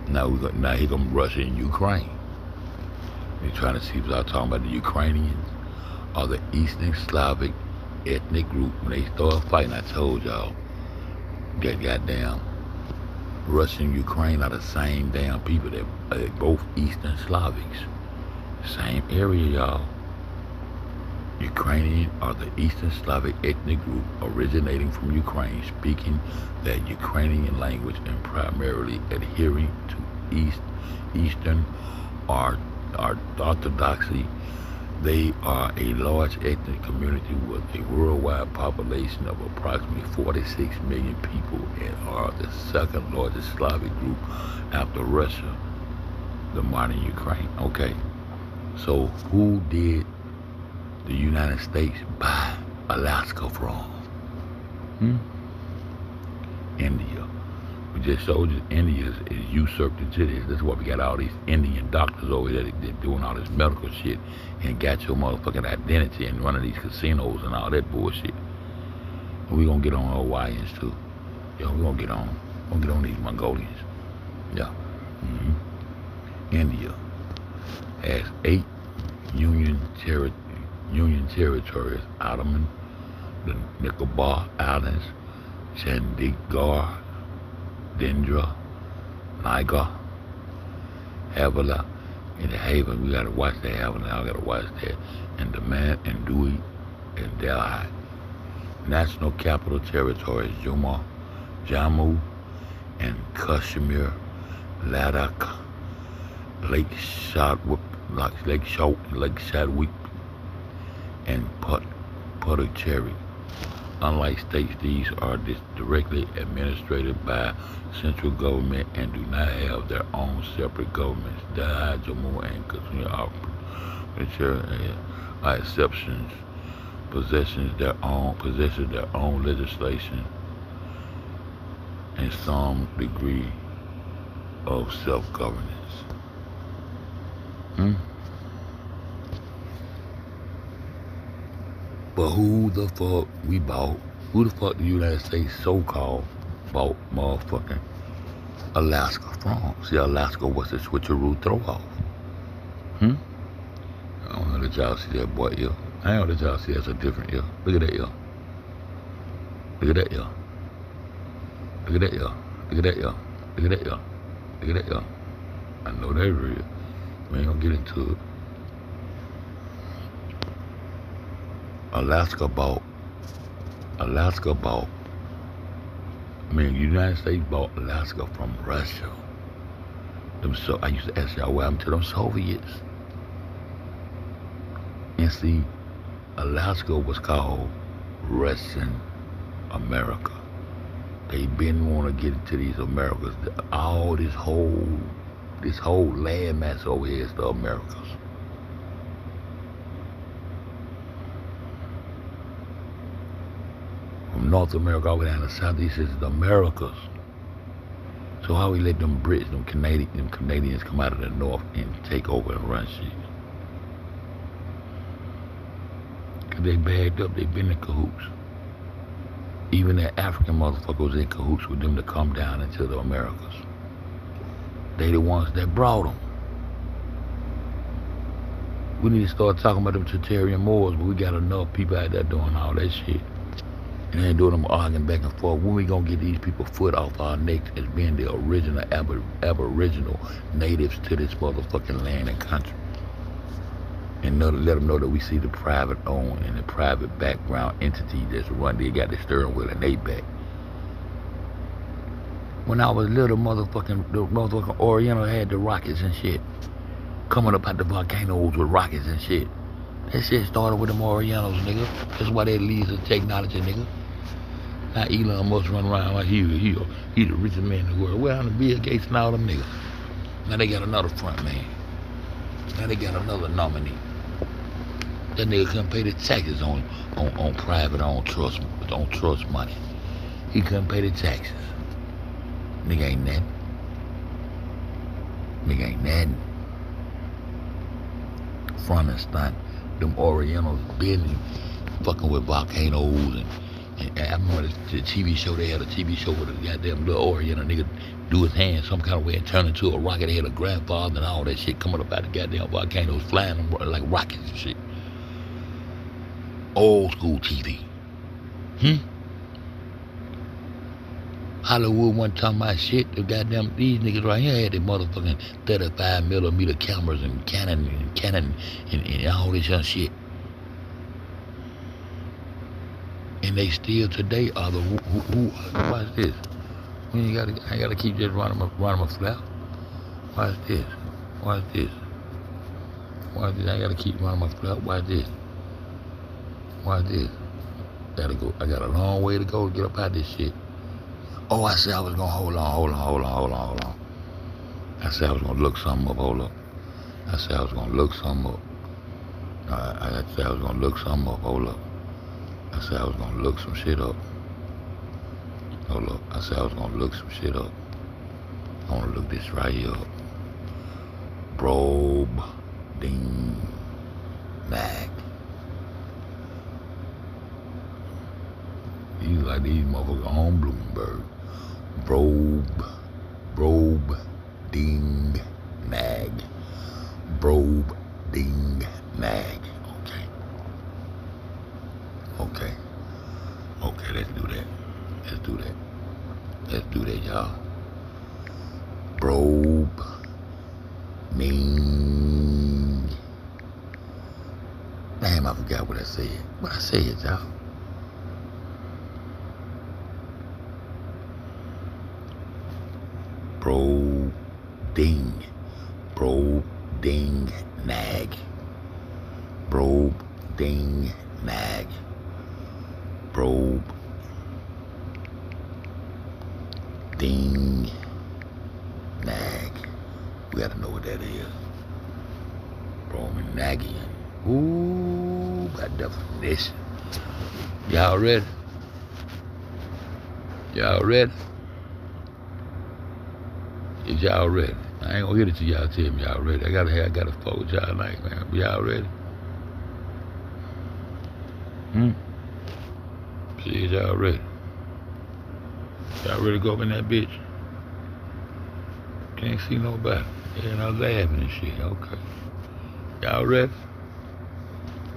Now here come Russia and Ukraine. They're trying to see if I'm talking about the Ukrainians or the Eastern Slavic ethnic group. When they start fighting, I told y'all, that goddamn Russia and Ukraine are the same damn people. They're both Eastern Slavics. Same area, y'all. Ukrainian are the Eastern Slavic ethnic group originating from Ukraine, speaking that Ukrainian language and primarily adhering to Eastern Orthodoxy. They are a large ethnic community with a worldwide population of approximately 46 million people and are the second largest Slavic group after Russia, the modern Ukraine. Okay, so who did the United States buy Alaska from? India. We just showed you India is usurped into this. That's why we got all these Indian doctors over there that doing all this medical shit and got your motherfucking identity and running these casinos and all that bullshit. And we gonna get on Hawaiians too. Yeah, we gonna get on these Mongolians. Yeah. India has 8 Union territories: Ottoman, the Nicobar Islands, Chandigarh, Dendra, Niger, Havilah, and the Haven. We gotta watch that Havilah. I gotta watch that. And Daman and Dewey and Delhi. National Capital Territories: Jammu and Kashmir, Ladakh, Lake Chadwick, and Puducherry. Unlike states, these are directly administered by central government and do not have their own separate governments. Delhi, Jammu, and Kashmir are exceptions, possesses their own legislation and some degree of self-governance. But who the fuck we bought? Who the fuck the United States so-called bought motherfucking Alaska from? See, Alaska was the switcheroo throw-off. I don't know that y'all see that boy, yo. I don't know that y'all see that's a different, yo. Look at that, yo. Look at that, yo. Look at that, yo. Look at that, yo. Look at that, yo. Look at that, yo. I know that's real. We ain't gonna get into it. Alaska bought. The United States bought Alaska from Russia. I used to ask y'all what happened to them Soviets. And see, Alaska was called Russian America. They been want to get into these Americas. All this whole landmass over here is the Americas. From North America all the way down to Southeast is the Americas. So how we let them Brits, them Canadians come out of the North and take over and run shit? Cause they bagged up, they been in cahoots. Even that African motherfucker was in cahoots with them to come down into the Americas. They the ones that brought them. We need to start talking about them Tartarian Moors, but we got enough people out there doing all that shit. And they ain't doing them arguing back and forth. When we gonna get these people foot off our necks as being the original aboriginal natives to this motherfucking land and country? And let them know that we see the private owned and the private background entity that's run. They got the steering wheel and they back. When I was little, the motherfucking Oriental had the rockets and shit. Coming up out the volcanoes with rockets and shit. That shit started with them Orientals, nigga. That's why they leads the technology, nigga. Now Elon Musk run around like he the richest man in the world. Well, I'm the Bill Gates and all them niggas. Now they got another front man. Now they got another nominee. That nigga couldn't pay the taxes on private, on trust money. He couldn't pay the taxes. Nigga ain't nothing. Nigga ain't nothing. Front and stunt. Them Orientals been fucking with volcanoes and I remember the TV show, they had a TV show with a goddamn little Oriental nigga do his hand some kind of way and turn into a rocket. They had a grandfather and all that shit coming up out the goddamn volcanoes, flying them like rockets and shit. Old school TV. Hollywood wasn't talking about shit. The goddamn, these niggas right here had their motherfucking 35mm cameras and Canon and all this other shit. And they still today are the who watch this. I gotta keep just running my flap. Watch this. Watch this. Watch this. I gotta keep running my flap. Watch this. Watch this. Gotta go. I got a long way to go to get up out this shit. Oh, I said I was gonna hold on. I said I was gonna look something up. Hold up. I said I was gonna look something up. I said I was gonna look something up. Hold up. I said I was gonna look some shit up. Hold up. I said I was gonna look some shit up. I wanna look this right here up. Probe ding mag. These like these motherfuckers on Bloomberg. Probe ding mag. Probe ding mag. Okay, let's do that, y'all. Probe ding. Damn, I forgot what I said. What I said, y'all. Probe ding nag. Probe ding nag. Probe ding nag. We gotta know what that is. Brominagian. Ooh, by definition. Y'all ready? Y'all ready? Is y'all ready? I ain't gonna get it till y'all tell me y'all ready. I gotta fuck with y'all tonight, man. Y'all ready? Hmm? See, y'all ready? Y'all ready to go up in that bitch? Can't see nobody. Yeah, I laughing and shit. Okay. Y'all ready?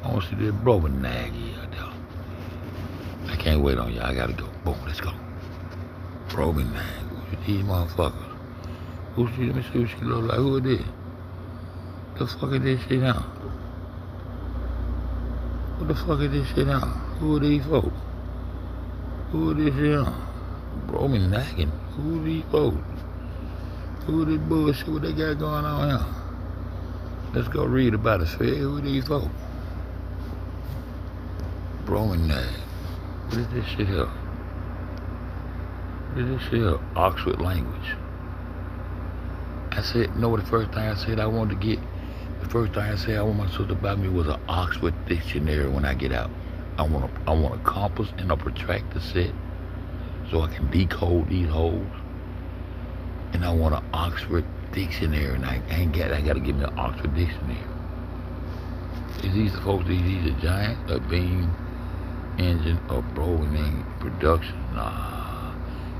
I want to see this brother nag here, though. I can't wait on y'all. I gotta go. Boom, let's go. Brother nag. These motherfuckers. Who she? Let me see what she look like. Who it is? The fuck is this shit now? What the fuck is this shit now? Who are these folks? Who are this shit now? Bro, me nagging. Who are these folks? Who are this bullshit? What they got going on here? Let's go read about it, Fed. Who are these folks? Bro, me nag. What is this shit here? What is this shit here? Oxford language. I said, no, the first thing I said I wanted to get, the first thing I said I want my sister to buy me was an Oxford dictionary when I get out. I want a compass and a protractor set so I can decode these holes. And I want an Oxford dictionary, and I gotta give me an Oxford dictionary. Is these the folks, these a giant, a beam engine, or broken production? Nah,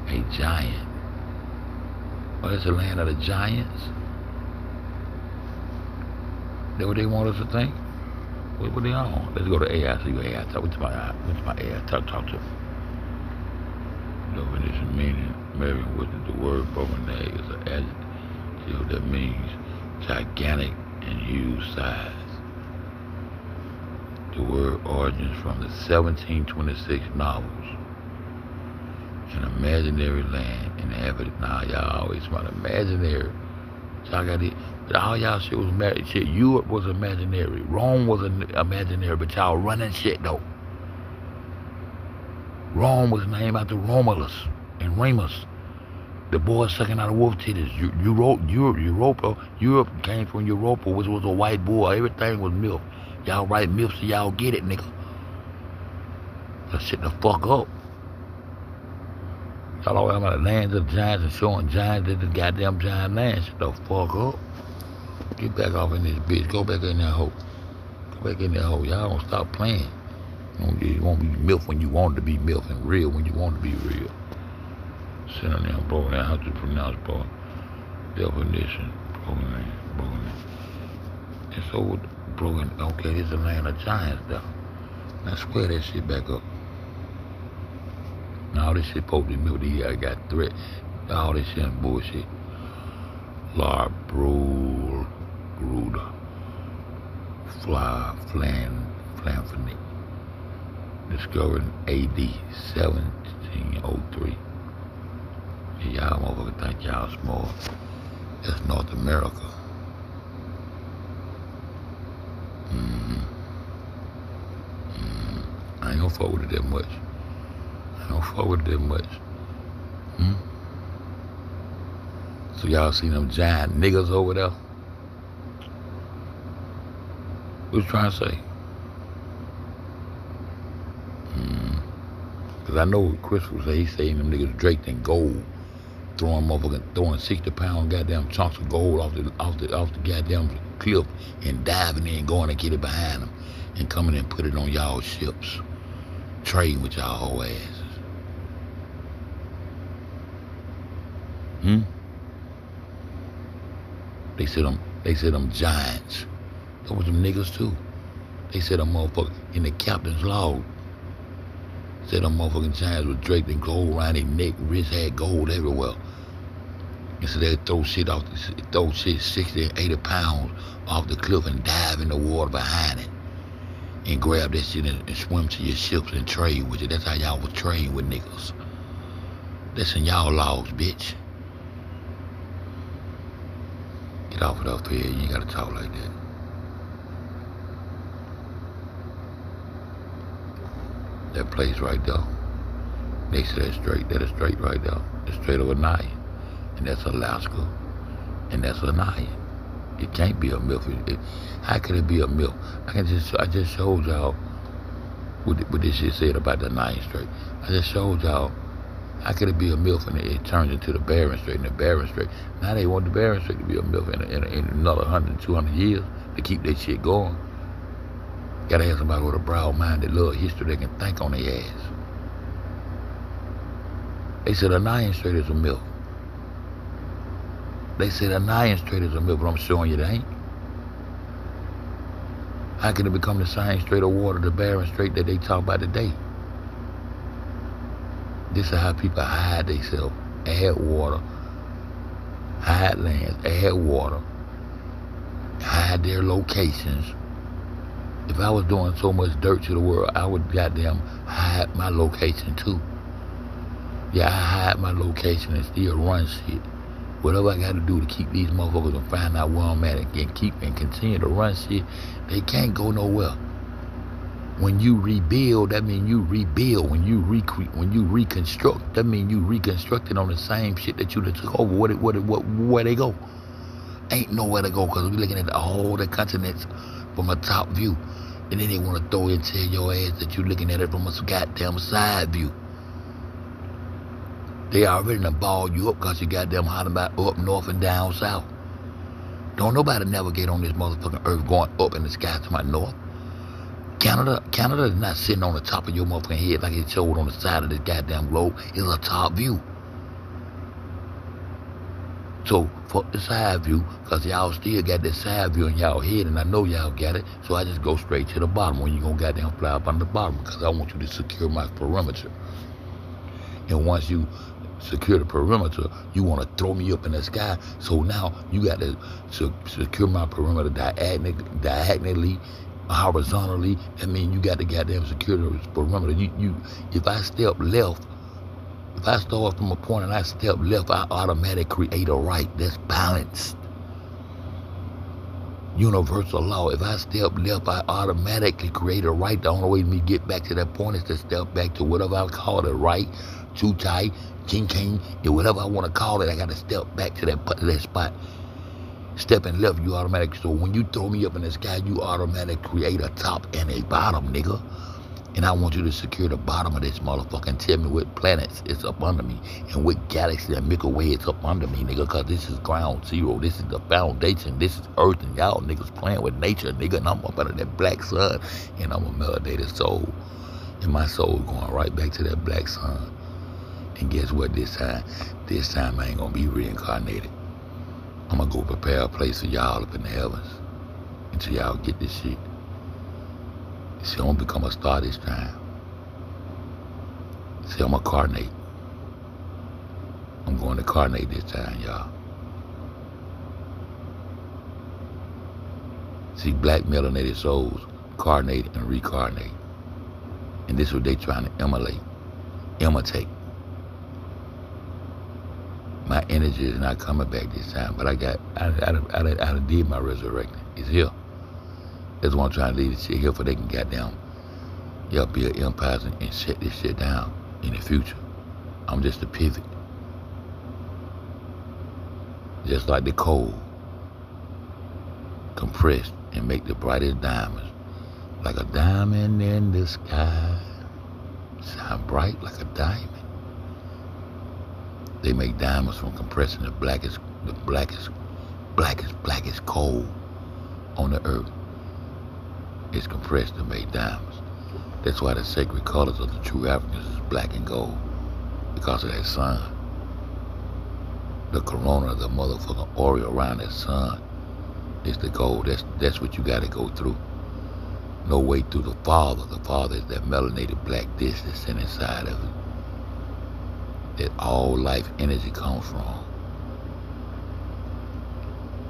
a giant. Oh, that's the land of the giants? That what they want us to think? What they on? Let's go to AI, see what AI talk. What's my AI? Talk to me. Definition meaning, Merriam with the word broken egg is an adjective that means gigantic and huge size. The word origins from the 1726 novels. An imaginary land inhabited. Now y'all always about imaginary. Y'all got it. All y'all shit was imaginary. Shit, Europe was imaginary. Rome was imaginary, but y'all running shit though. Rome was named after Romulus and Remus. The boy sucking out of wolf titties. Europe came from Europa, which was a white boy. Everything was milk. Y'all write milk so y'all get it, nigga. Let's shit the fuck up. Y'all always about the lands of the giants and showing giants that the goddamn giant land. Shut the fuck up. Get back off in this bitch. Go back in that hole. Go back in that hole. Y'all don't stop playing. You won't be MILF when you want to be MILF and real when you want to be real. Synonym, broken down. How to pronounce broken. Definition, broken name. And so, broken, okay, this is the land of giants, though. Now square that shit back up. Now all this shit supposed to be milk. I got threat. All this shit and bullshit. Lar, Brule, Gruda, Flanfany. Discovered in AD 1703. Y'all motherfuckers think y'all small. That's North America. I ain't gonna fuck with it that much. So y'all seen them giant niggas over there? What you trying to say? Cause I know Chris was he saying them niggas draped in gold, throwing 60-pound goddamn chunks of gold off the goddamn cliff and diving in, going to get it behind them, and coming and put it on y'all ships, trading with y'all whole asses. They said them giants. Those them niggas too. They said them motherfuckers in the captain's log. Said them motherfucking giants were draped in gold around their neck, wrist had gold everywhere. And so they'd throw shit 60 and 80 pounds off the cliff and dive in the water behind it. And grab that shit and swim to your ships and trade with it. That's how y'all was trading with niggas. That's in y'all logs, bitch. Get off it up here. You ain't gotta talk like that. That place right there, next to that is straight right there. The Strait of Anaya, and that's Alaska, and that's Anaya. It can't be a MILF. How can it be a MILF? I just showed y'all what this shit said about the Anaya Strait. I just showed y'all how could it be a MILF and it turns into the Bering Strait, and the Bering Strait. Now they want the Bering Strait to be a MILF in another 100, 200 years to keep that shit going. Gotta have somebody with a broad mind that love history that can think on their ass. They said a 9 straight is a milk. They said a 9 straight is a milk, but I'm showing you it ain't. How can it become the same straight of water, the barren straight that they talk about today? This is how people hide themselves. Add water, hide lands, add water, hide their locations. If I was doing so much dirt to the world, I would goddamn hide my location too. Yeah, I hide my location and still run shit. Whatever I got to do to keep these motherfuckers and find out where I'm at and keep and continue to run shit, they can't go nowhere. When you rebuild, that means you rebuild. When you reconstruct, that means you reconstructed on the same shit that you took over. Where they go? Ain't nowhere to go, because we're looking at all the continents from a top view. And then they want to throw it and tell your ass that you're looking at it from a goddamn side view. They already done balled you up because you goddamn hollering about up north and down south. Don't nobody navigate on this motherfucking earth going up in the sky to my north. Canada is not sitting on the top of your motherfucking head like it showed on the side of this goddamn globe. It's a top view. So, fuck the side view, because y'all still got that side view in y'all head, and I know y'all got it, so I just go straight to the bottom when you gonna goddamn fly up on the bottom, because I want you to secure my perimeter. And once you secure the perimeter, you want to throw me up in the sky, so now you got to secure my perimeter diagonally, horizontally. That means you got to goddamn secure the perimeter. If I step left, if I start from a point and I step left, I automatically create a right. That's balanced. Universal law. If I step left, I automatically create a right. The only way me get back to that point is to step back to whatever I call it, right, too tight, king, and whatever I want to call it, I got to step back to that spot. Stepping left, you automatically. So when you throw me up in the sky, you automatically create a top and a bottom, nigga. And I want you to secure the bottom of this motherfucker and tell me what planets is up under me and what galaxy and Milky Way is up under me, nigga, because this is ground zero. This is the foundation. This is Earth, and y'all niggas playing with nature, nigga, and I'm up under that black sun, and I'm a melanated soul. And my soul going right back to that black sun. And guess what this time? This time I ain't going to be reincarnated. I'm going to go prepare a place for y'all up in the heavens until y'all get this shit. See, I'm going to become a star this time. See, I'm going to carnate. I'm going to carnate this time, y'all. See, black melanated souls carnate and reincarnate. And this is what they trying to imitate. My energy is not coming back this time, but I did my resurrecting. It's here. That's why I'm trying to leave this shit here for they can goddamn build empires and shut this shit down in the future. I'm just a pivot. Just like the coal, compressed and make the brightest diamonds. Like a diamond in the sky, shine bright like a diamond. They make diamonds from compressing the blackest coal on the earth. It's compressed to make diamonds. That's why the sacred colors of the true Africans is black and gold, because of that sun. The corona, the motherfucking aureole around that sun is the gold. That's what you got to go through. No way through the Father. The Father is that melanated black disc that's in inside of it, that all life energy comes from.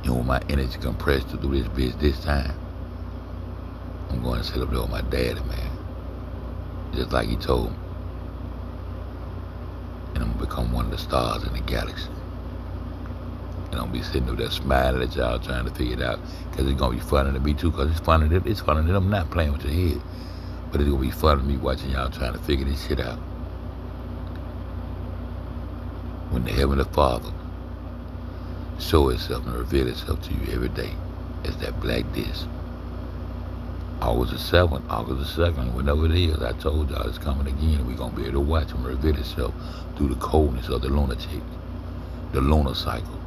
And when my energy compressed to do this bitch this time, I'm going to sit up there with my daddy, man. Just like he told me. And I'm going to become one of the stars in the galaxy. And I'm going to be sitting up there smiling at y'all trying to figure it out. Because it's going to be funny to me too, because it's funny to them not playing with your head. But it's going to be fun to me watching y'all trying to figure this shit out. When the Heavenly Father show itself and reveal itself to you every day as that black disc. August the 7th, August the 2nd, whenever it is, I told y'all it's coming again. We're going to be able to watch him reveal itself through the coldness of the lunatic, the lunar cycle.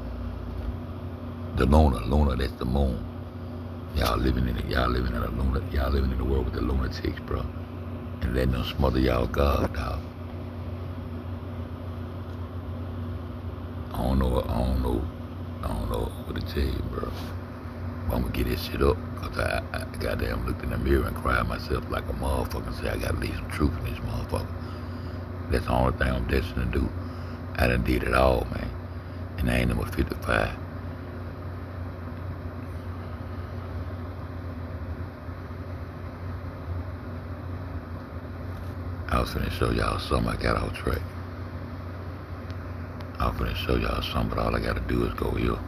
The lunar, that's the moon. Y'all living in the world with the lunatics, bro. And letting them smother y'all God, dog. I don't know what to tell you, bro. But I'm gonna get this shit up, cause I goddamn looked in the mirror and cried myself like a motherfucker and said I gotta leave some truth in this motherfucker. That's the only thing I'm destined to do. I done did it all, man. And I ain't number 55. I was finna show y'all something. I got off track. I was finna show y'all something, but all I gotta do is go here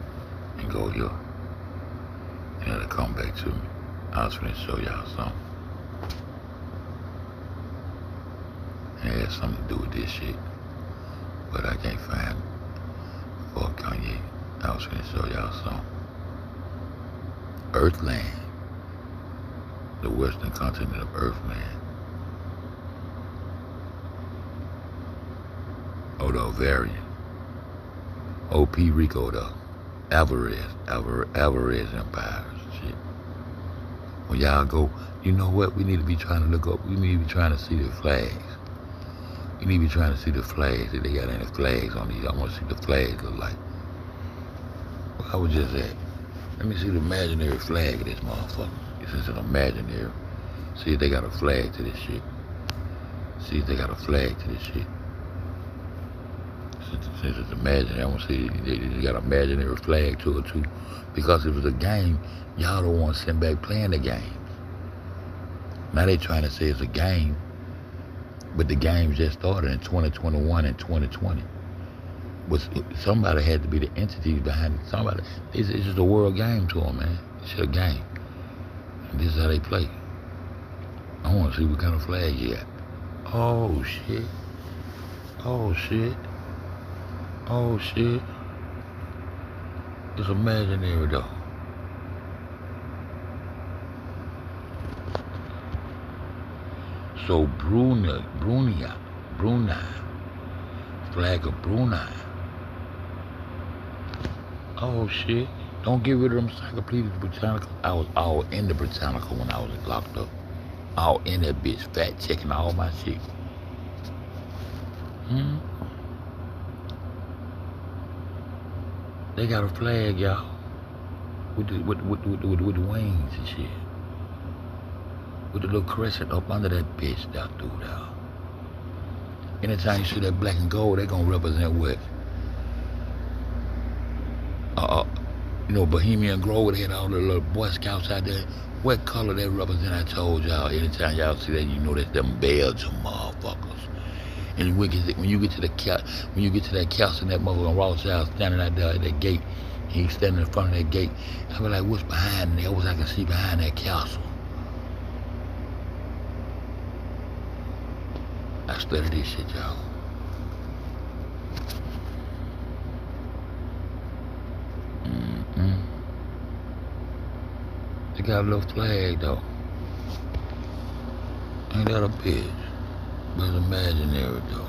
and go here. And it'll come back to me. I was finna show y'all something. And it had something to do with this shit. But I can't find it. Fuck Kanye. I was finna show y'all something. Earthland. The western continent of Earthland. Oh, the Ovarian. OP Rico, the Alvarez empires and shit. When y'all go, you know what? We need to be trying to look up. We need to be trying to see the flags. We need to be trying to see the flags. If they got any flags on these, I want to see the flags look like. Well, I was just at. Let me see the imaginary flag of this motherfucker. This is an imaginary. See if they got a flag to this shit. See if they got a flag to this shit. Since it's imaginary, I want to see they got an imaginary flag to it too. Because if it's a game, y'all don't want to send back playing the game. Now they trying to say it's a game, but the game just started in 2021 and 2020. But somebody had to be the entity behind it. Somebody, it's just a world game to them, man. It's a game. And this is how they play. I want to see what kind of flag you got. Oh, shit. Oh, shit. Oh, shit. It's imaginary, though. So Brunei, flag of Brunei. Oh shit! Don't get rid of them Encyclopedia Britannica. I was all in the Britannica when I was locked up. All in that bitch, fact checking all my shit. They got a flag, y'all, with the wings and shit. With the little crescent up under that bitch, that dude out. Anytime you see that black and gold, they gonna represent what? You know, Bohemian Grove, they had all the little Boy Scouts out there. What color they represent, I told y'all. Anytime y'all see that, you know that's them Belgian motherfuckers. And when you get to that castle and that motherfucking Rothschild standing out there at that gate, and he's standing in front of that gate, I be like, what's behind there? What I can see behind that castle? I study this shit, y'all. They got a little flag, though. Ain't that a bitch? But it's imaginary, though.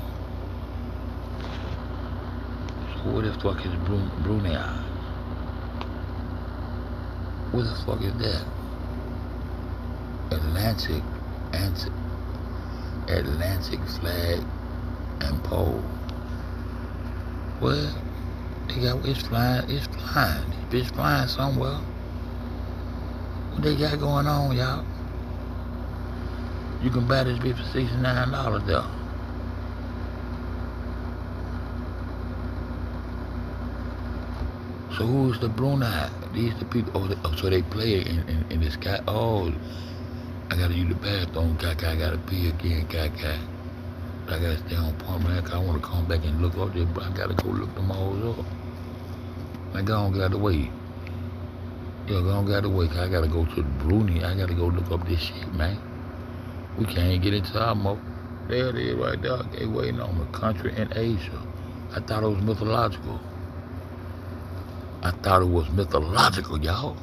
So what the fuck is Brunei? What the fuck is that? Atlantic flag and pole. What? They got it's flying. This bitch flying somewhere. What they got going on, y'all? You can buy this bitch for $69 though. So who's the Brunei? These the people. Oh, so they play in the sky. Oh, I gotta use the bathroom. I gotta pee again. I gotta stay on point, man. I wanna come back and look up there, but I gotta go look them all up. Man, go on, get out the way. Yeah, go on, get out the way. I gotta go to the Brunei. I gotta go look up this shit, man. We can't get into our mode. There it is right there. They waiting on the country in Asia. I thought it was mythological. Y'all.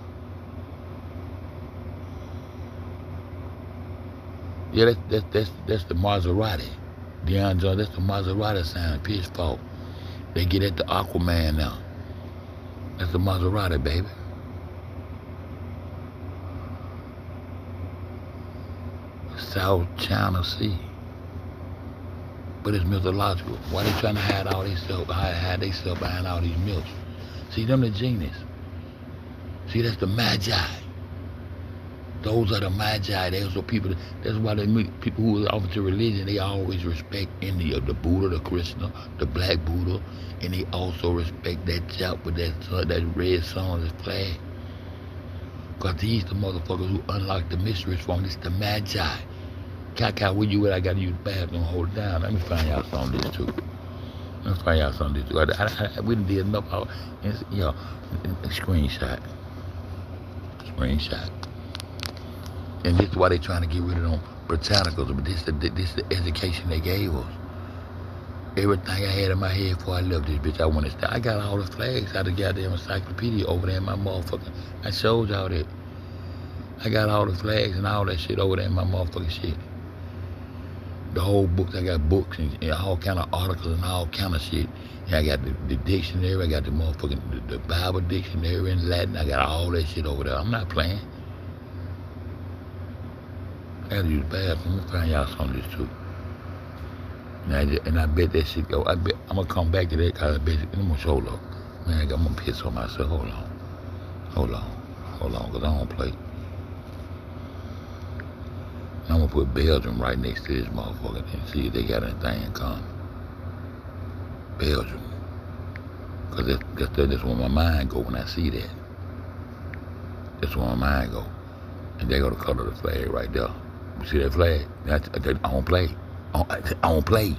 Yeah, that's the Maserati. Deion Jones, that's the Maserati sign, pitchfork. They get at the Aquaman now. That's the Maserati, baby. South China Sea. But it's mythological. Why they trying to hide all these stuff, hide they stuff behind all these myths? See, them the genius. See, that's the magi. Those are the magi. Those are people. That's why they meet people who are offered to religion. They always respect India, the Buddha, the Krishna, the Black Buddha, and they also respect that chap with that red sun on his flag. Cause these the motherfuckers who unlock the mysteries from this. The magi. Kaka, where you at? I gotta use the bathroom. Hold it down. Let me find y'all some of this too. Let me find y'all some of this too. We done did enough. Screenshot. And this is why they trying to get rid of them Britannicals. But this the education they gave us. Everything I had in my head before I left this bitch, I went to start. I got all the flags out of the goddamn encyclopedia over there in my motherfucking. I showed y'all that. I got all the flags and all that shit over there in my motherfucking shit. The whole books, I got books and all kind of articles and all kind of shit. And I got the dictionary, I got the motherfucking the Bible dictionary in Latin. I got all that shit over there. I'm not playing. I gotta use the bathroom. Let me find y'all some of this too. And I bet that shit go. I'm gonna come back to that because I bet I'm gonna show up. Man, I'm gonna piss on myself. Hold on, cause I don't play. I'm gonna put Belgium right next to this motherfucker and see if they got anything in common. Belgium. Cause that's where my mind go when I see that. That's where my mind go. And they go to color the flag right there. You see that flag? I don't play. I don't play.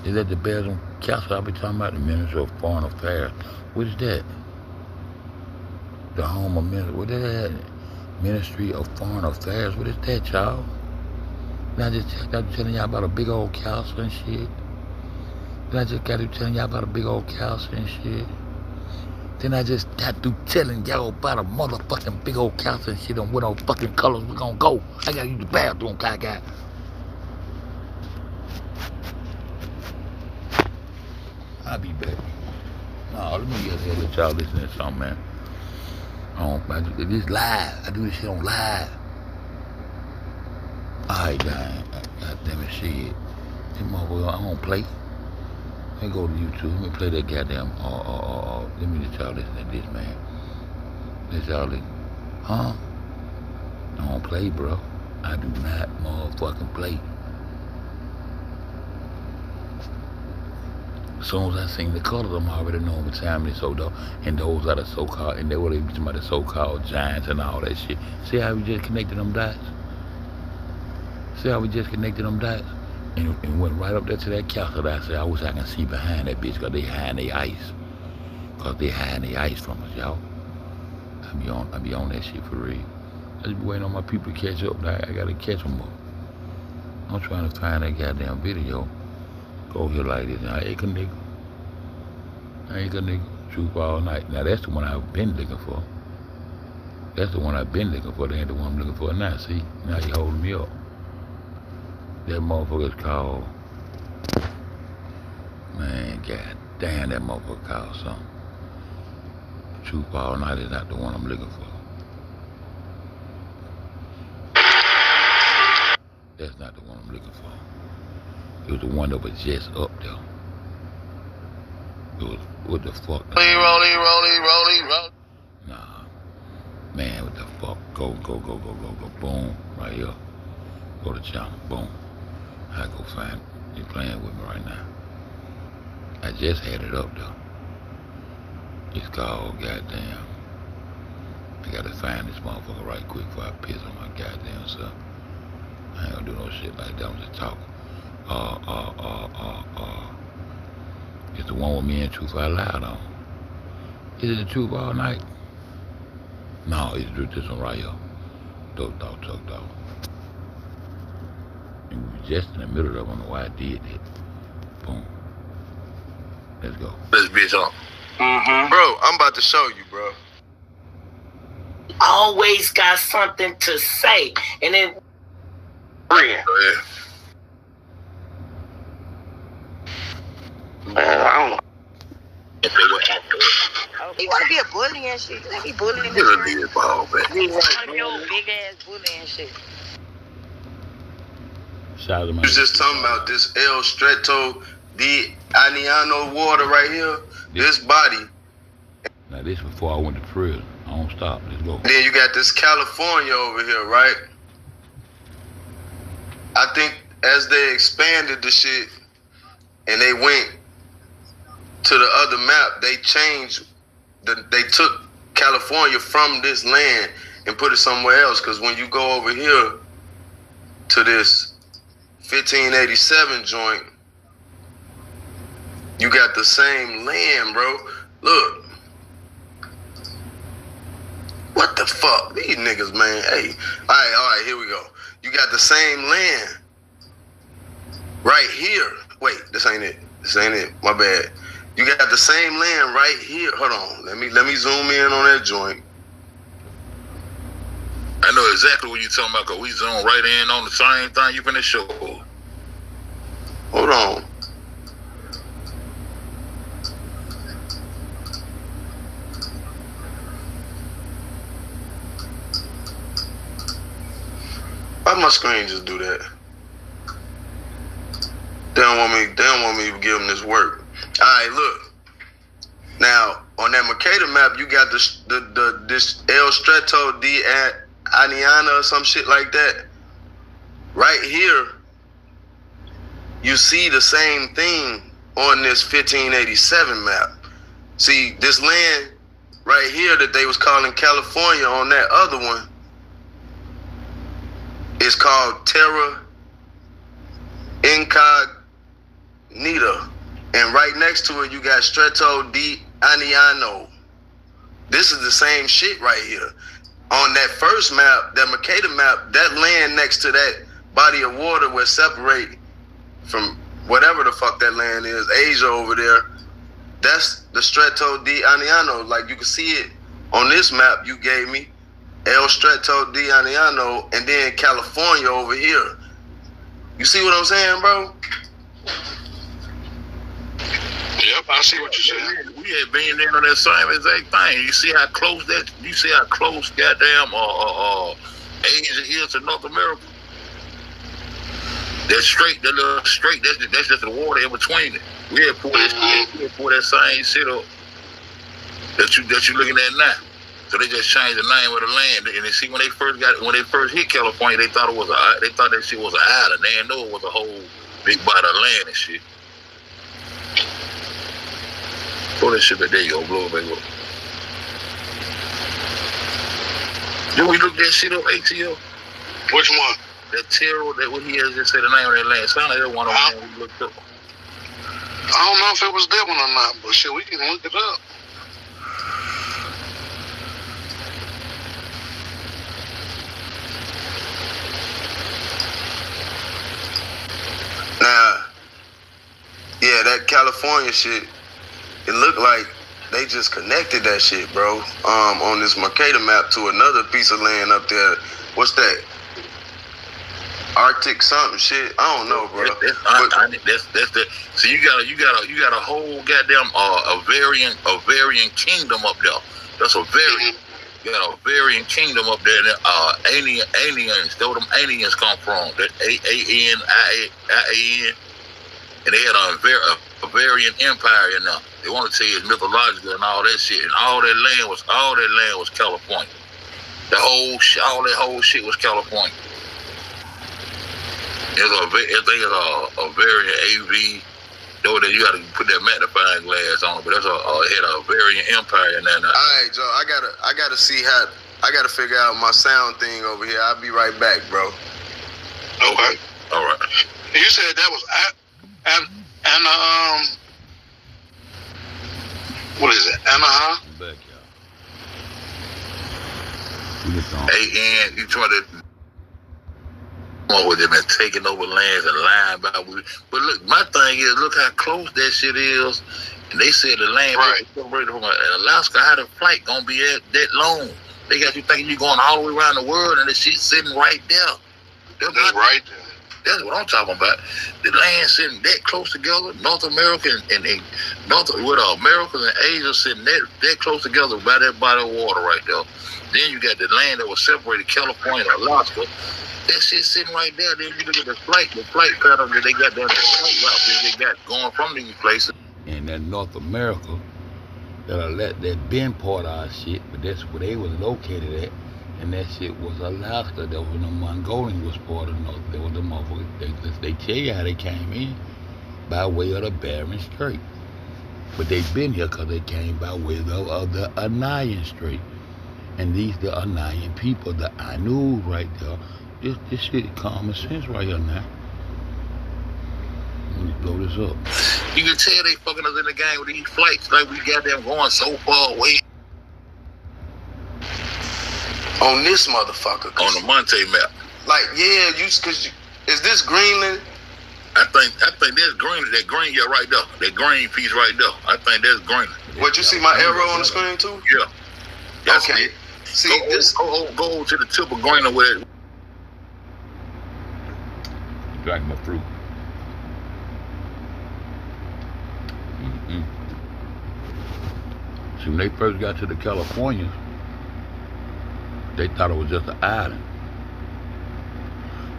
Is that the Belgium Council I be talking about? The Minister of Foreign Affairs. What is that? The Home of Minister. What is that? Ministry of Foreign Affairs. What is that, y'all? Then I just got to telling y'all about a big old council and shit. Then I just got to telling y'all about a big old council and shit. Then I just got to telling y'all about a motherfucking big old council and shit on what old fucking colors we gonna go. I gotta use the bathroom, guy. I'll be back. No, let me get here let y'all listen to something, man. I do this live. I do this shit on live. Alright, God damn it, shit. This motherfucker, I don't play. Let me go to YouTube. Let me play that goddamn. Let me let y'all listen to this, man. Let y'all listen. Huh? I don't play, bro. I do not motherfucking play. As soon as I sing the colors, I'm already knowing what time it is. So though, and those are the so-called, and they were talking about the so-called giants and all that shit. See how we just connected them dots? See how we just connected them dots? And went right up there to that castle that I said, I wish I can see behind that bitch, because they hiding the ice. Because they hiding the ice from us, y'all. I be on that shit for real. I just be waiting on my people to catch up. I gotta catch them up. I'm trying to find that goddamn video. Go here like this. I ain't a nigga. Truth all night. Now that's the one I've been looking for. That's the one I've been looking for. That ain't the one I'm looking for now. See? Now you holding me up. That motherfucker's called, man, god damn, that motherfucker called something. Truth all night is not the one I'm looking for. That's not the one I'm looking for. It was the one that was just up there. It was, what the fuck? Rolling. Nah, man, what the fuck? Go. Boom, right here. Go to channel, boom. I go find it. You're playing with me right now. I just had it up though. It's called goddamn. I gotta find this motherfucker right quick before I piss on my goddamn self. I ain't gonna do no shit like that. I'm just talking. It's the one with me and Truth Out Loud on. Is it the Truth All Night? No, it's this one right here. Dope dog. And we were just in the middle of it. I don't know why I did that. Boom. Let's go. This bitch on. Bro, I'm about to show you, bro. Always got something to say. And then... Yeah. I don't know. If they were after Oh, you want to be a bully and shit? You want to be bullying get a lead ball back. You want to be old big ass bully and shit. Shout out You was just talking about this El Stretto di Aniano water right here. This body. Now this before I went to prison. I don't stop. Let's go. Then you got this California over here, right? I think as they expanded the shit and they went to the other map, they changed. They took California from this land and put it somewhere else. Because when you go over here to this 1587 joint, you got the same land, bro. Look. What the fuck? These niggas, man. Hey. All right, here we go. You got the same land right here. Wait, this ain't it. This ain't it. My bad. You got the same land right here. Hold on. Let me zoom in on that joint. I know exactly what you're talking about, because we zoom right in on the same thing you finna show. Hold on. Why my screen just do that? They don't want me to give them this work. All right, look. Now on that Mercator map, you got this El Stretto di Aniana or some shit like that. Right here, you see the same thing on this 1587 map. See this land right here that they was calling California on that other one. It's called Terra Incognita. And right next to it, you got Stretto di Aniano. This is the same shit right here. On that first map, that Mercator map, that land next to that body of water will separate from whatever the fuck that land is, Asia over there. That's the Stretto di Aniano. Like you can see it on this map you gave me. El Stretto di Aniano, and then California over here. You see what I'm saying, bro? Yep, I see what you're saying. We had been in on that same exact thing. You see how close goddamn Asia is to North America? That's straight, that's just the water in between it. We had poured that same shit up that you looking at now. So they just changed the name of the land, and they see when they first hit California, they thought that shit was an island. They didn't know it was a whole big body of land and shit. Pull that shit back. There you go, blow it back up. Did we look that shit up, ATL? Which one? That Terrell, that what he has just said the name of that land. Sound like that one of them we looked up. I don't know if it was that one or not, but shit, we can look it up. Nah, yeah, that California shit, it looked like they just connected that shit, bro. On this Mercator map to another piece of land up there. What's that? Arctic something shit. I don't know, bro. That's the. So you got a whole goddamn a variant kingdom up there. That's a variant. You got a variant kingdom up there. Aliens. That's where them aliens come from. That AANIAN. And they had a variant empire in there. They want to tell you it's mythological and all that shit. And all that land was California. All that whole shit was California. I think it's a variant AV. Though that you got to put that magnifying glass on it, but that's had a variant empire in there. All right, Joe. I gotta see how. I gotta figure out my sound thing over here. I'll be right back, bro. Okay. All right. You said that was what is it? Anaheim? Back, y'all. You try to with them and taking over lands and lying about it. But look, my thing is, look how close that shit is. And they said the land was separated from Alaska. How the flight gonna be that long? They got you thinking you're going all the way around the world and the shit's sitting right there. That's right there. That's what I'm talking about. The land sitting that close together, North America and Americas and Asia sitting that close together by that body of water right there. Then you got the land that was separated, California and Alaska. That shit sitting right there. Then you look at the flight pattern that they got down, the flight route that they got going from these places. And that North America, that been part of our shit, but that's where they was located at. And that shit was Alaska. That was the Mongolian was part of North. They was the motherfuckers. They tell you how they came in by way of the Bering Strait. But they been here because they came by way of the Anian Strait. And the Anian people, the Anu right there, this shit is common sense right here now. Let me blow this up. You can tell they fucking us in the game with these flights, like we got them going so far away. On this motherfucker. On the Monte map. Like, yeah, is this Greenland? I think that's Greenland. That green, yeah, right there. That green piece right there. I think that's Greenland. What, you see my arrow on the screen too? Yeah. That's okay. It. See, go to the tip of Greenland with it. Drink my fruit. See, when they first got to the California, they thought it was just an island.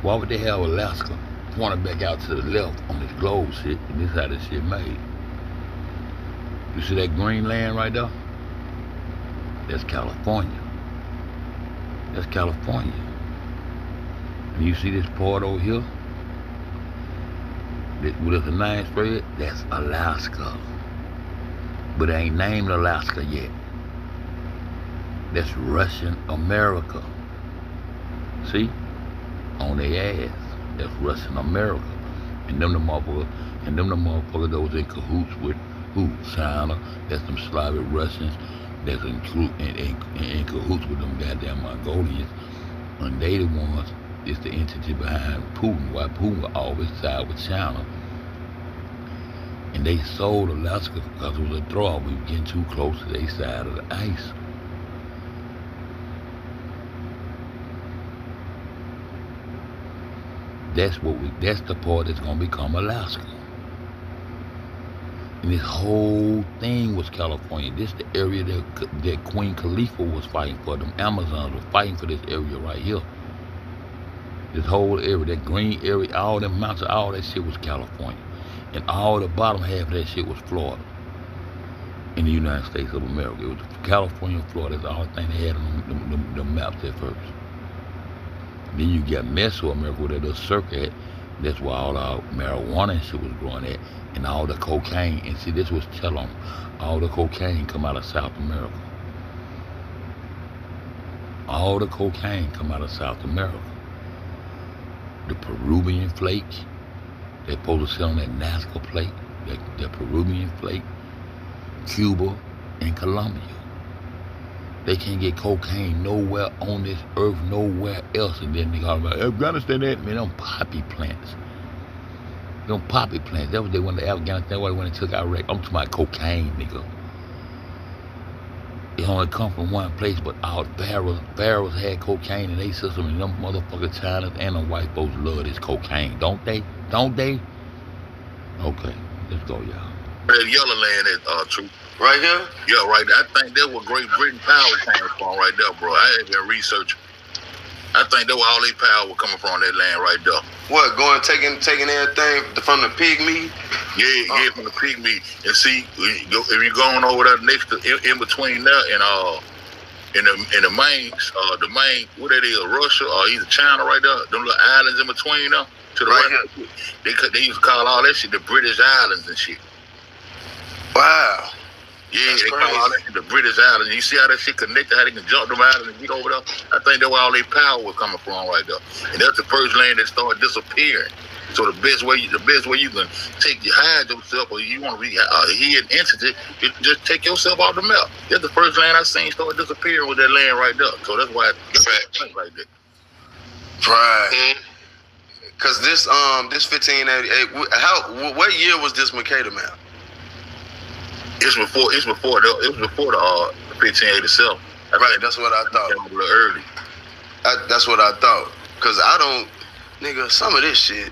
Why would they have Alaska pointed back out to the left on this globe shit? And this is how this shit made. You see that green land right there? That's California. That's California. And you see this part over here? With the name spread, that's Alaska. But they ain't named Alaska yet. That's Russian America. See? On their ass. That's Russian America. And them the motherfuckers that was in cahoots with who? China. That's them Slavic Russians that's in cahoots with them goddamn Mongolians. And they the ones, it's the entity behind Putin. Why Putin will always side with China. And they sold Alaska because it was a draw. We were getting too close to their side of the ice. That's the part that's gonna become Alaska. And this whole thing was California. This is the area that Queen Khalifa was fighting for. Them Amazons were fighting for this area right here. This whole area, that green area, all them mountains, all that shit was California. And all the bottom half of that shit was Florida. In the United States of America. It was California and Florida. That's the only thing they had on the maps at first. Then you got Mesoamerica where that little circle at. That's where all our marijuana and shit was growing at. And all the cocaine. And see, this was tell on. All the cocaine come out of South America. All the cocaine come out of South America. The Peruvian flake. They're supposed to sell on that Nazca plate. That Peruvian flake. Cuba and Colombia. They can't get cocaine nowhere on this earth, nowhere else. And then they talk about Afghanistan, man, them poppy plants. Them poppy plants. That was they went to Afghanistan. That's why when they took Iraq. I'm talking about cocaine, nigga. It only come from one place, but all pharaohs had cocaine in their system, and them motherfucking Chinese and them white folks love this cocaine, don't they? Don't they? Okay, let's go, y'all. That yellow land is true. Right here? Yeah, right there. I think that's where Great Britain power came from right there, bro. I ain't been researching. I think that's where all their power was coming from, that land right there. What, taking everything from the pygmy? Yeah, from the pygmy. And see, if you're going over there next to, in between there and in the main, what that is, Russia or either China right there, them little islands in between there, to the right. They used to call all that shit the British Islands and shit. Wow. Yeah, they call all that shit the British Islands. You see how that shit connected, how they can jump them islands and get over there? I think that's where all their power was coming from right there. And that's the first land that started disappearing. So the best way you can hide yourself, or you want to be a hidden entity, just take yourself off the map. That's the first land I seen start disappearing with that land right there. So that's why it's right there. Right. Cause this 1588. What year was this Mercator map? It was before the 1587. Right. That's what I thought. A little early. That's what I thought. Cause I nigga, some of this shit.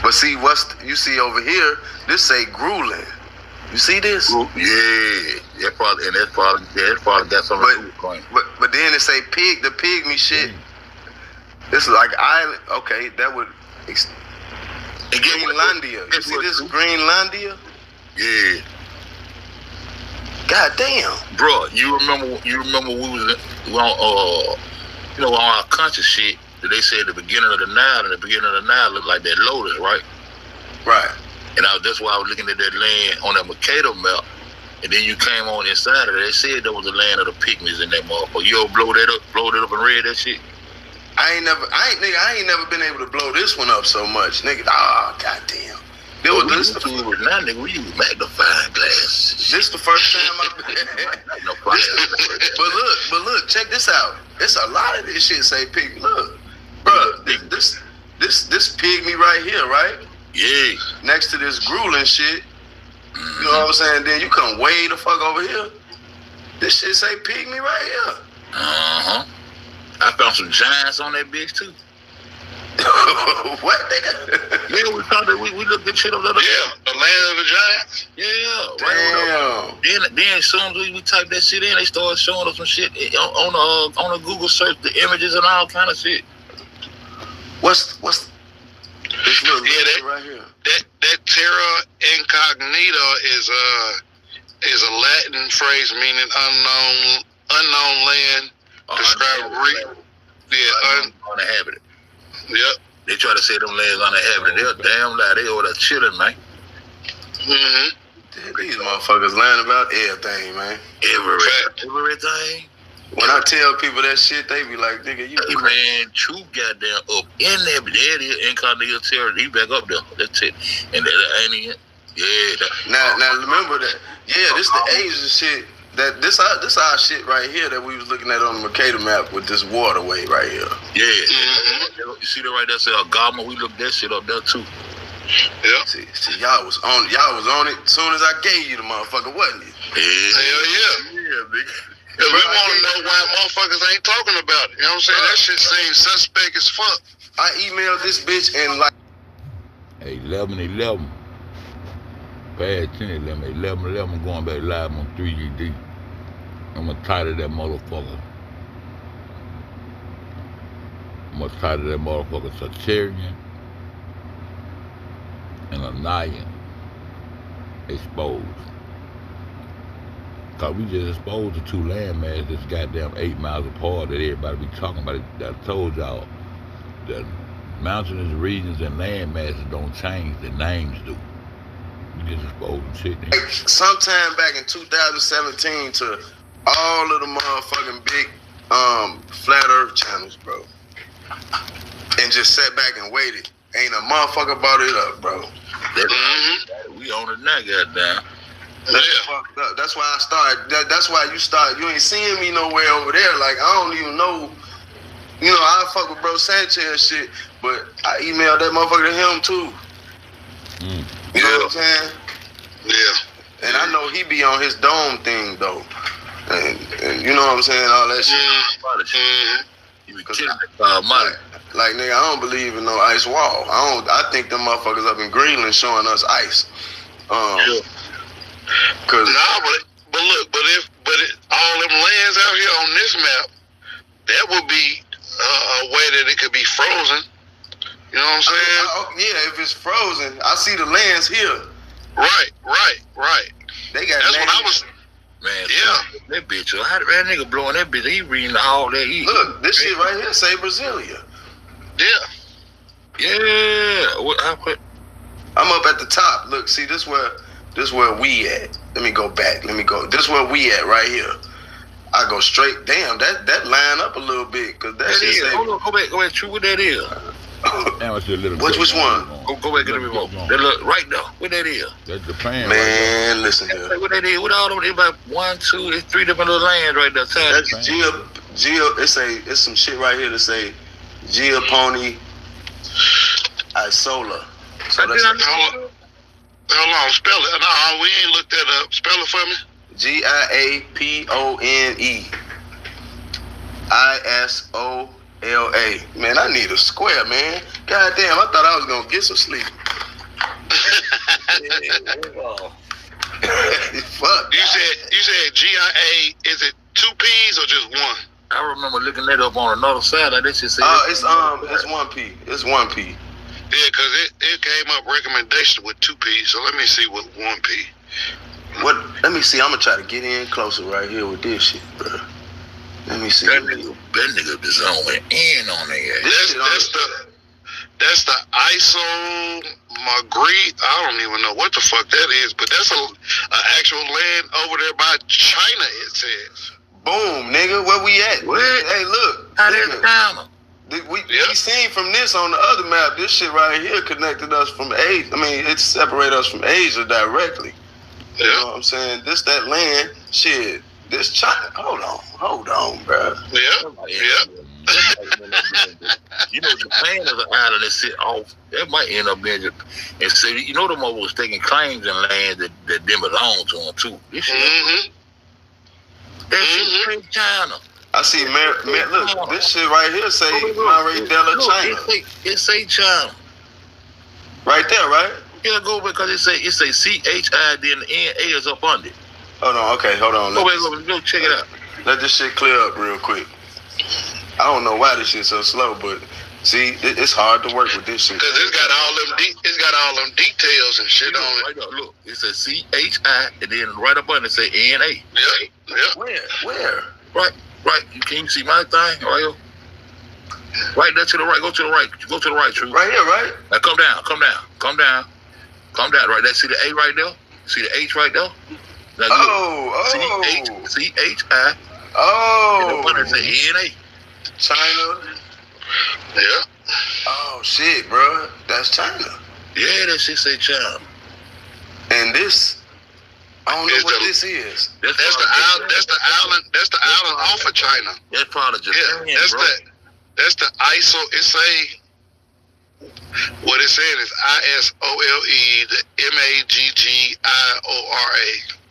But see, you see over here, this say grueling. You see this? Yeah, that's probably got something. But then it say the pygmy shit. This is like island. Okay, that would. Greenlandia. You see this Greenlandia? Yeah. God damn. Bro, you remember we was on on our country shit that they said the beginning of the Nile, and the beginning of the Nile looked like that Lotus, right? Right. And that's why I was looking at that land on that Mercator map. And then you came on inside of it. They said there was the land of the pygmies in that motherfucker. You ever blow that up and read that shit? I ain't never been able to blow this one up so much, nigga. Goddamn. Now, nigga, we use magnifying glasses. This the first time I've been. But look, check this out. It's a lot of this shit say pygmy. Look, bro, this pygmy right here, right? Yeah. Next to this grueling shit. You know what I'm saying? Then you come way the fuck over here. This shit say pygmy right here. Uh-huh. I found some giants on that bitch too. What, nigga? Yeah, we found that we looked at shit up there. Yeah, the land of the giants. Yeah. Damn. Then as soon as we typed that shit in, they started showing us some shit on the Google search, the images and all kind of shit. What's this little right here? That terra incognita is a Latin phrase meaning unknown land. Describe uninhabited. Yep. They try to say them lands uninhabited. They're damn lie. They over there chilling, man. Mm-hmm. These motherfuckers learn about everything, man. Everything. When I tell people that shit, they be like, nigga, you man, true goddamn up in there. There it is, incognito terror. He back up there. That's it. And that ain't it. Yeah. Now remember that. Yeah, this the Asian shit. That this our shit right here that we was looking at on the Mercator map with this waterway right here. Yeah. Mm-hmm. You see that right there? Say Agama. We looked that shit up there too. Yeah. See, y'all was on it as soon as I gave you the motherfucker, wasn't it? Yeah. Hell yeah. Yeah, big. Cause we want to know why motherfuckers ain't talking about it. You know what I'm saying? That shit seems suspect as fuck. I emailed this bitch and like 11:11. Past 10:11. 11:11 going back live on 3GD. I'm gonna title that motherfucker. Sagittarian and a Nyan exposed. Cause we just exposed the two landmasses that's goddamn 8 miles apart that everybody be talking about. I told y'all that mountainous regions and landmasses don't change, the names do. You just exposed shit. Sometime back in 2017 to all of the motherfucking big flat earth channels, bro. And just sat back and waited. Ain't a motherfucker brought it up, bro. We on it now, goddamn. That's fucked up. That's why I started. That's why you start. You ain't seeing me nowhere over there. Like, I don't even know. You know, I fuck with Bro Sanchez shit, but I emailed that motherfucker to him too. You know what I'm saying? Yeah. And I know he be on his dome thing though. And you know what I'm saying? All that shit. You be kidding me. Like, nigga, I don't believe in no ice wall. I think them motherfuckers up in Greenland showing us ice. Cause but all them lands out here on this map, that would be a way that it could be frozen. You know what I'm saying? Yeah, if it's frozen, I see the lands here. Right. They got. That's what I was. Man, yeah. That bitch, that nigga blowing that bitch, he reading all that. Look, this shit right here say Brasilia. Yeah. I'm up at the top. Look, see, this where we at. Let me go back. This where we at right here. I go straight. Damn, that line up a little bit, cause that shit say. Hold on, go back. True, what that is? Which one? Go back and let me go. That look right now. What that is? That's Japan. Man, listen here. What that is? What all them? It's about 1, 2, it's 3 different little lands right there. That's Geo. It's some shit right here to say Geopony Isola. So that's hold on, spell it. No, we ain't looked that up. Spell it for me. GIAPONE LA. Man, I need a square, man. God damn, I thought I was gonna get some sleep. Fuck. You said GIA, is it 2 P's or just one? I remember looking that up on another side. Like that shit said. It's 1P. It's 1P. Yeah, cause it came up recommendation with 2 P's. So let me see what 1P. What? Let me see. I'm gonna try to get in closer right here with this shit, bro. Let me see. That nigga just went in on that. That's the ISO Marguerite. I don't even know what the fuck that is, but that's a actual land over there by China. It says. Boom, nigga. Where we at? Where? Hey, look. How that's China? We seen from this on the other map. This shit right here connected us from Asia. I mean, it separated us from Asia directly. You know what I'm saying? This that land. Shit. This China. Hold on, bro. Yeah. You know, Japan is an island that sit off. That might end up being and so you know them was taking claims in land that didn't belong to them too. This shit, that shit in China. I see, man, look, this shit right here say Monterey Della China. It say China. Right there, right? Yeah, go because it say CHI, then the NA is up under it. Hold on, okay, hold on. Go check it out. Let this shit clear up real quick. I don't know why this shit's so slow, but see, it's hard to work with this shit. Cause it's got all them details and shit on it. Right up, look, it says CHI, and then right up under it say NA. Yeah. Where? Right. Can you see my thing? Right here. Right there to the right. Go to the right. Go to the right, True. Right here, right? Now come down. Right there. See the A right there? See the H right there? Now look. CHI. Oh. And the one say NA. China. Yeah. Oh shit, bro. That's China. Yeah, that shit say China. And this, I don't know what this is. That's the island off of China. That's probably Japan. Yeah, that's the ISO. It say what it said is ISOLE, the MAGGIORA.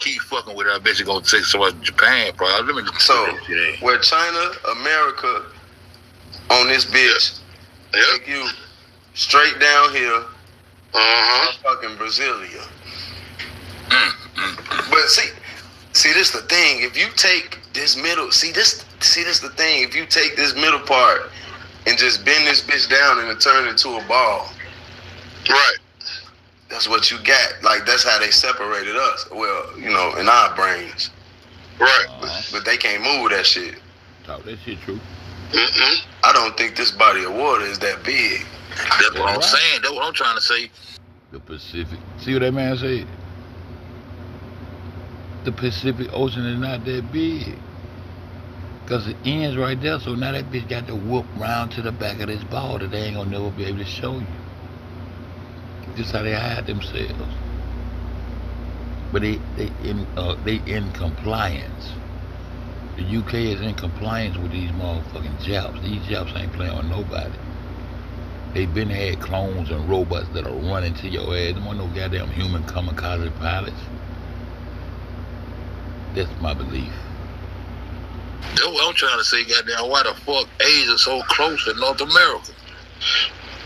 Keep fucking with it. I bet you're gonna take so much Japan, bro. Let me just where China, America on this bitch, take you straight down here. Fucking Brasilia. But see, this the thing. If you take this middle, this the thing. If you take this middle part and just bend this bitch down and it turn into a ball, right? That's what you got. Like that's how they separated us. Well, you know, in our brains, right? But they can't move that shit. Talk that shit true. I don't think this body of water is that big. That's what I'm saying. That's what I'm trying to say. The Pacific. See what that man said? The Pacific Ocean is not that big. Because it ends right there, so now that bitch got to whoop round to the back of this ball that they ain't gonna never be able to show you. Just how they hide themselves. But they in compliance. The UK is in compliance with these motherfucking Japs. These Japs ain't playing with nobody. They been had clones and robots that'll run into your ass. There wasn't no goddamn human kamikaze pilots. That's my belief. That's what I'm trying to say, goddamn, why the fuck Asia so close to North America?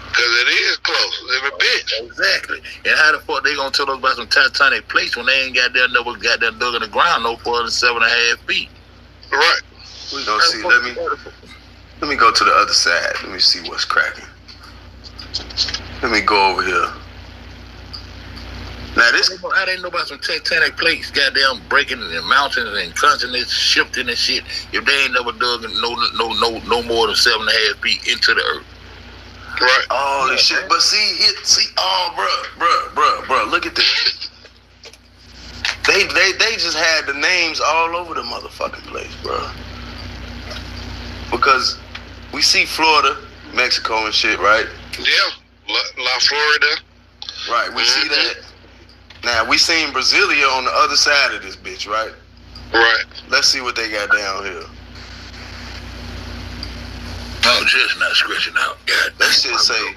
Because it is close, every bitch. Exactly. And how the fuck they gonna tell us about some titanic plates when they ain't goddamn never goddamn dug in the ground no further than 7.5 feet? Right. We gonna see. Let me go to the other side. Let me see what's cracking. Let me go over here. Now this, I didn't know about some tectonic plates, goddamn breaking in mountains and continents shifting and shit. If they ain't never dug no more than 7.5 feet into the earth. Right. Oh shit. But see, bruh, look at this. They just had the names all over the motherfucking place, bro. Because we see Florida, Mexico and shit, right? Yeah, La Florida. Right, we see that. Now, we seen Brasilia on the other side of this bitch, right? Right. Let's see what they got down here. Oh, just not scratching out. God, that shit say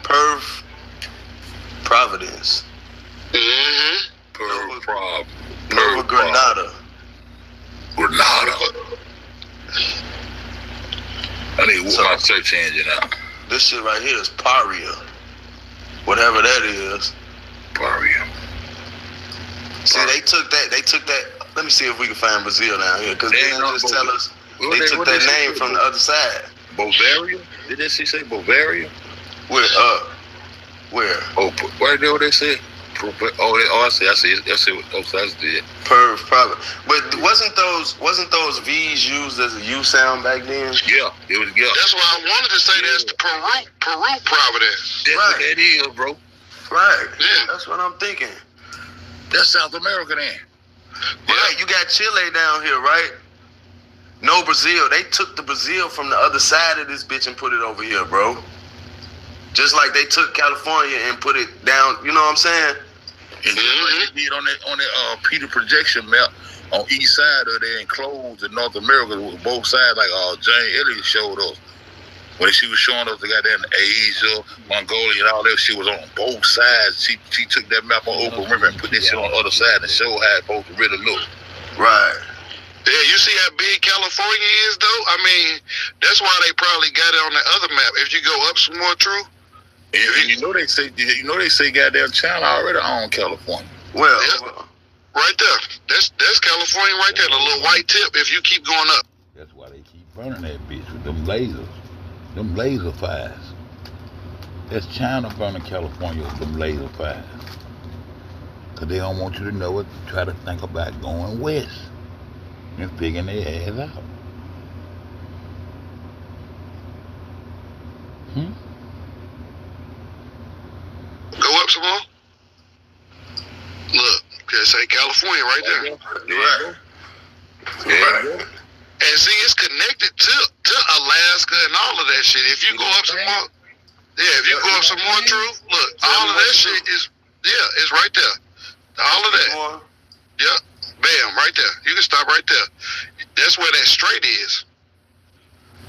Perth, Providence. Perth, Nova Granada. Granada. need to whoop my search engine out. This shit right here is paria. Whatever that is. Paria. See, they took that. Let me see if we can find Brazil down here, because they didn't just tell us. They took that name from the other side. Bavaria? Did they say Bavaria? Where? Where? Oh, where did they say? I see what that's did. Perv, probably. But wasn't those V's used as a U sound back then? Yeah, it was. Yeah. That's why I wanted to say that's the Peru Providence. That's what that is, bro. Right. Yeah. That's what I'm thinking. That's South America then. Right. You got Chile down here, right? No Brazil. They took the Brazil from the other side of this bitch and put it over here, bro. Just like they took California and put it down. You know what I'm saying? And like they did on that Peter projection map on each side of there enclosed in North America with both sides, like Jane Elliott showed us. When she was showing us the goddamn Asia, Mongolia, and all that shit was on both sides. She took that map on Oprah River and put that shit on the other side and showed how it's supposed to really look. Right. Yeah, you see how big California is, though? I mean, that's why they probably got it on the other map. If you go up some more, True. And you know they say goddamn China already own California. Well, yeah. Right there. That's California right there, the little white tip if you keep going up. That's why they keep burning that bitch with them lasers. Them laser fires. That's China burning California with them laser fires. Because they don't want you to know it, try to think about going west and figuring their ass out. Go up some more. Look, just say California right there. Right. Right. And see, it's connected to Alaska and all of that shit. If you go up some more, if you go up some more, True, look, all of that shit is, it's right there. All of that. Yeah. Bam, right there. You can stop right there. That's where that strait is.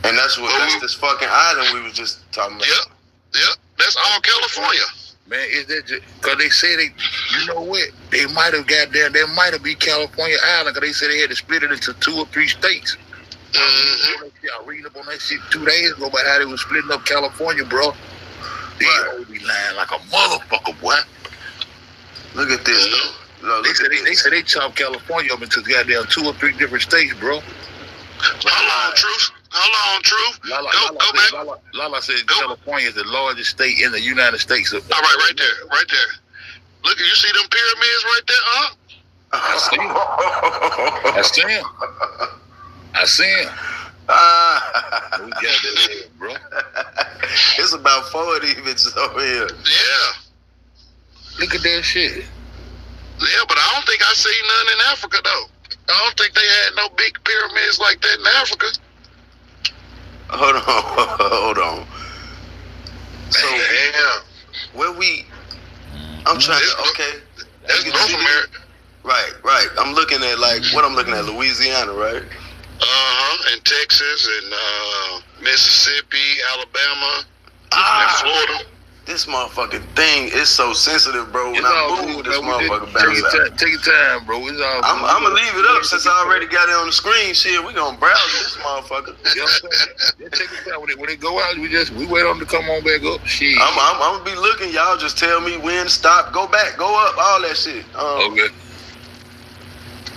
And that's this fucking island we was just talking about. Yep. That's all California. Man, is that just because they say you know what? They might have got there. They might have been California Island because they said they had to split it into 2 or 3 states. I read up on that shit 2 days ago about how they was splitting up California, bro. They always be lying like a motherfucker, boy. Look at this, though. No, they said they chopped California up into goddamn 2 or 3 different states, bro. Hold on, Truth. Go back. Lala said California is the largest state in the United States. All right, right there. Look, you see them pyramids right there, huh? I see him. We got that, bro. It's about 40 bitches over here. Yeah. Look at that shit. Yeah, but I don't think I seen none in Africa, though. I don't think they had no big pyramids like that in Africa. Hold on. So, where I'm trying to, okay. That's North America. Right. I'm looking at, Louisiana, right? And Texas and Mississippi, Alabama, and Florida. This motherfucking thing is so sensitive, bro. When I move, this motherfucker bounce out. Take your time, bro. I'm gonna leave it up since I already got it on the screen. Shit, we gonna browse this motherfucker. You know what I'm saying? Take your time. When it go out, we wait on them to come on back up. Shit. I'm gonna be looking. Y'all just tell me when, stop, go back, go up, all that shit. Okay.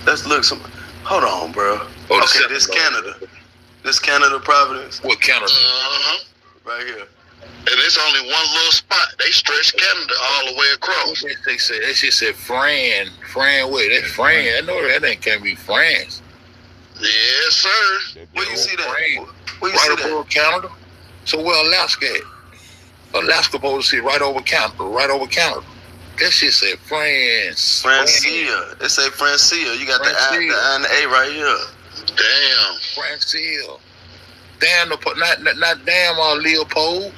Let's look some. Hold on, bro. Okay, this Canada. This Canada Providence. What Canada? Right here. And it's only one little spot. They stretch Canada all the way across. They said that shit said Fran. Wait, that's Fran. I know that thing can't be France. Yes, sir. Where you see that? Where you right see above Canada. So where Alaska at? Alaska supposed to see right over Canada. That shit said France. Francia. It say Francia. You got the I and the A right here. Damn. Francia. Damn, not damn Leopold.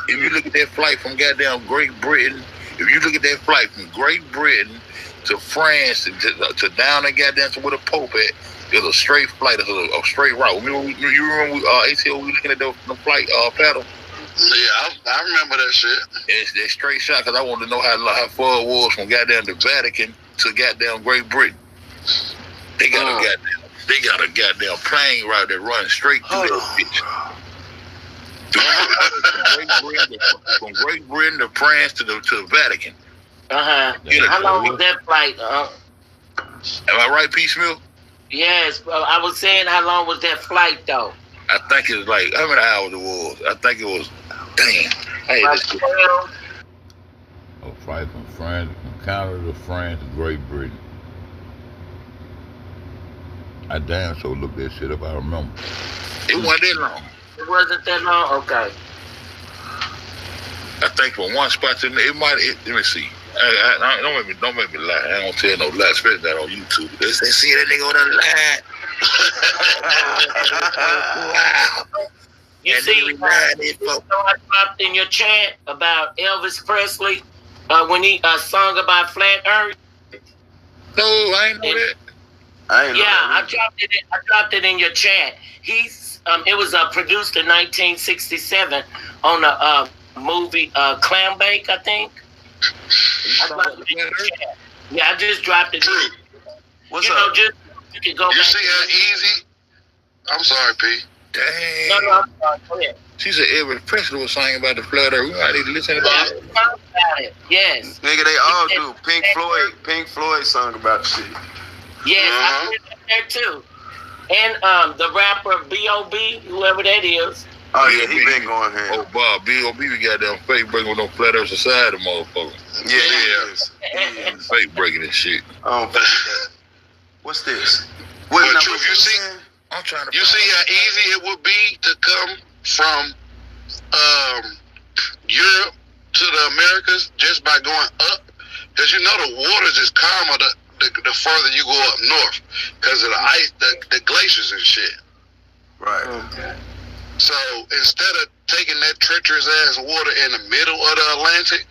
If you look at that flight from goddamn Great Britain, to France to down and goddamn to where the Pope at, there's a straight flight, a straight route. You remember ATL, we looking at the flight paddle? Yeah, I remember that shit. It's that straight shot because I wanted to know how far it was from goddamn the Vatican to goddamn Great Britain. They got a goddamn They got a goddamn plane route that runs straight through that bitch. From Great Britain to France to the Vatican. How long was that flight? Am I right, P. Smith? Yes, I was saying, how long was that flight though? I think it was like, how many hours it was? I think it was, damn. Hey, Like let's go. 12? A flight from Canada to France to Great Britain. I damn sure looked that shit up, I remember. It wasn't that long. It wasn't that long? Okay. I think from one spot to the, let me see. Don't make me lie. I don't tell no lie, especially that on YouTube. They say, see that nigga on the line. You And see, they remind it, folks. I dropped in your chat about Elvis Presley when he sung about Flat Earth. No, I ain't know that. I ain't know I that. dropped it in your chat. It was produced in 1967 on a movie Clam Bake, I think. I dropped it in your chat. Yeah, I just dropped it. What's you up? know, just you can go You back. see how easy? I'm sorry, P. Dang. No, I'm sorry. Go ahead. She said Elvis Presley was singing about the Flat Earth. We might need to listen to Yeah, that. talk about it. Yes. Nigga, they all do. Pink Floyd sung about the shit. Yes, I put it there too. And the rapper B.O.B., whoever that is. Oh yeah, he been going here. Oh, Bob, B.O.B. we got them fake breaking with no Flat Earth Society, motherfucker. Yeah, he is. He is. Fake breaking and shit. I don't fuck with that. What's this? What But number Truth, you see, I'm trying to you see how easy it would be to come from Europe to the Americas just by going up? Because you know the waters is calmer the further you go up north because of the ice, the glaciers and shit. Right. So instead of taking that treacherous ass water in the middle of the Atlantic,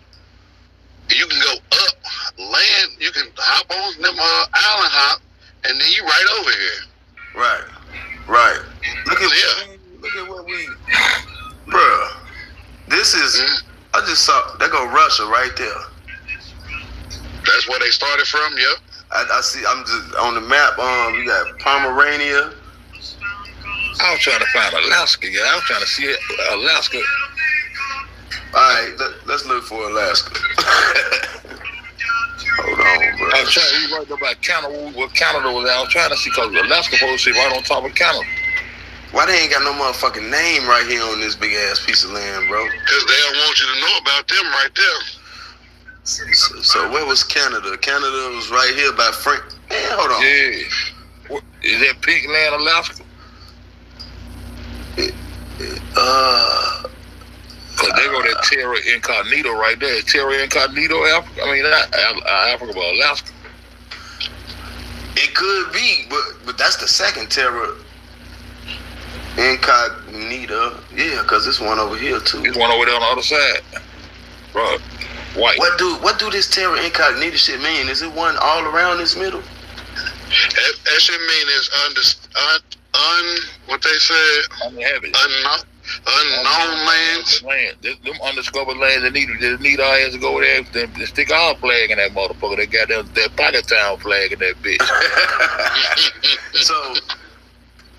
you can go up, land, you can hop on them island hop, and then you right over here. Right. Right. Look at what we bruh. This is I just saw there go Russia right there. That's where they started from, yep. I see I'm just on the map, we got Pomerania. I was trying to find Alaska. Yeah, I was trying to see Alaska. Alright, let's look for Alaska. Hold on, bro. I was trying to read about Canada, what Canada was at. I was trying to see, because Alaska supposed to sit right on top of Canada. Why they ain't got no motherfucking name right here on this big ass piece of land, bro? Because they don't want you to know about them right there. So where was Canada? Canada was right here by Frank. Man, hold on. Yeah. What, is that Pink Land, Alaska? Because they go that Terra Incognito right there. Terra Incognito, Africa? I mean, not Africa, but Alaska. It could be, but that's the second Terra Incognita. Yeah, because this one over here too. There's one over there on the other side. Bro, white. What do this Terra Incognita shit mean? Is it one all around this middle? That shit mean is what they said, Uninhabited. unknown lands. Land. Them undiscovered lands that need our ass to go there and stick our flag in that motherfucker. They got that Pocket Town flag in that bitch. So,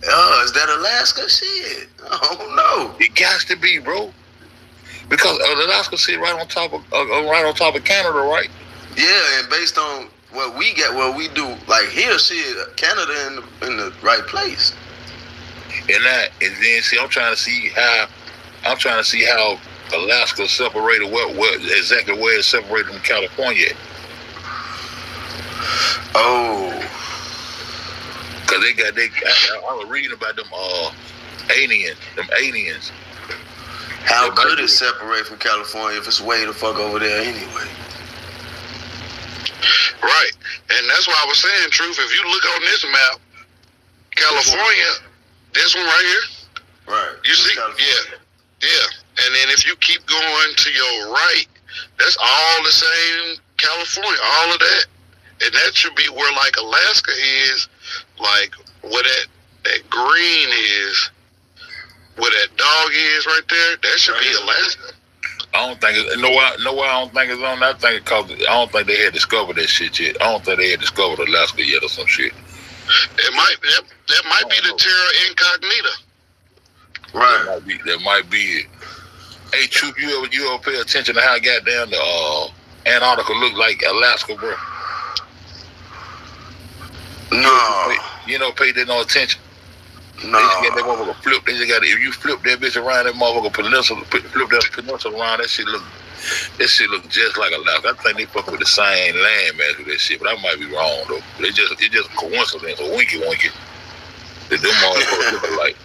is that Alaska? Shit, I don't know. It got to be, bro. Because Alaska sit right on top of Canada, right? Yeah, and based on what we got, what we do, like here, shit, Canada in the right place. And then see, I'm trying to see how Alaska separated exactly where it's separated from California. Oh, Cause I was reading about them aliens. how could it separate from California if it's way the fuck over there anyway? Right. And that's why I was saying, Truth, if you look on this map, California, this one right here, Right. you see, California. yeah. And then if you keep going to your right, that's all the same California, all of that. And that should be where, like, Alaska is, like, where that green is, where that dog is right there, that should be Alaska. I don't think I don't think it's on. I don't think they had discovered that shit yet. I don't think they had discovered Alaska yet or some shit. That might be the terra incognita. Right. That might be it. Hey, Troop, you ever pay attention to how goddamn the Antarctica look like Alaska, bro? No. You know, pay that no attention. No. They just got that motherfucker flip. They just got if you flip that bitch around that motherfucker peninsula, flip that peninsula around, that shit look just like Alaska. I think they fuck with the same land mass with that shit, but I might be wrong though. It's just a coincidence, a winky. That them motherfuckers look alike.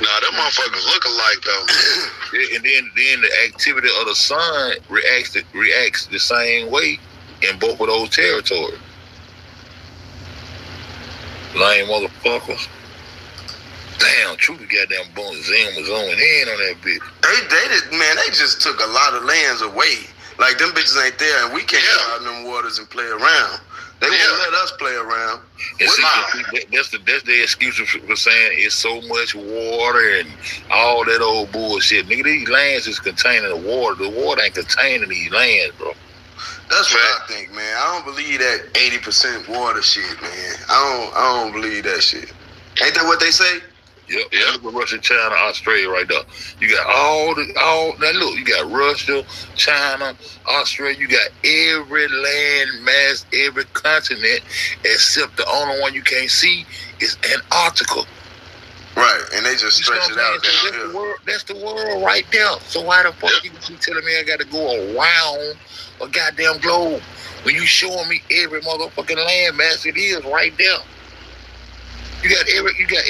Nah, them motherfuckers look alike though. Yeah, and then the activity of the sun reacts the same way in both of those territories. Lame motherfuckers. Damn, truly goddamn zooming in on that bitch. They just took a lot of lands away. Like them bitches ain't there, and we can't go out in them waters and play around. They won't let us play around. That's the excuse for saying it's so much water and all that old bullshit. Nigga, these lands is containing the water. The water ain't containing these lands, bro. That's what I think, man. I don't believe that 80% water shit, man. I don't believe that shit. Ain't that what they say? Yep. Look at Russia, China, Australia right there. You got now look, you got Russia, China, Australia, you got every land mass, every continent, except the only one you can't see is Antarctica. Right, and they just stretch it out down here. That's the world right there. So why the fuck you keep telling me I gotta go around a goddamn globe when you showing me every motherfucking land mass it is right there? You got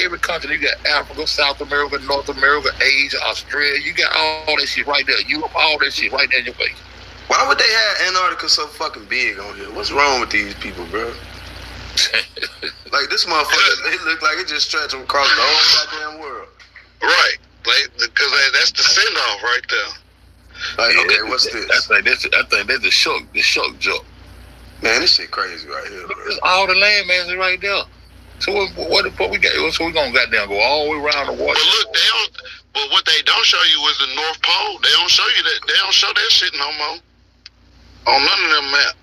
every continent. You got Africa, South America, North America, Asia, Australia. You got all that shit right there. Europe, all that shit right there in your face. Why would they have Antarctica so fucking big on here? What's wrong with these people, bro? Like this motherfucker, it look like it just stretched across the whole goddamn world. Right, like because that's the send off right there. Like, okay, what's this? I think that's the shuck joke. Man, this shit crazy right here, bro. It's all the land masses right there. So what the fuck we got? So we gonna goddamn go all the way around the water. But look, but what they don't show you is the North Pole. They don't show you that. They don't show that shit no more on none of them maps.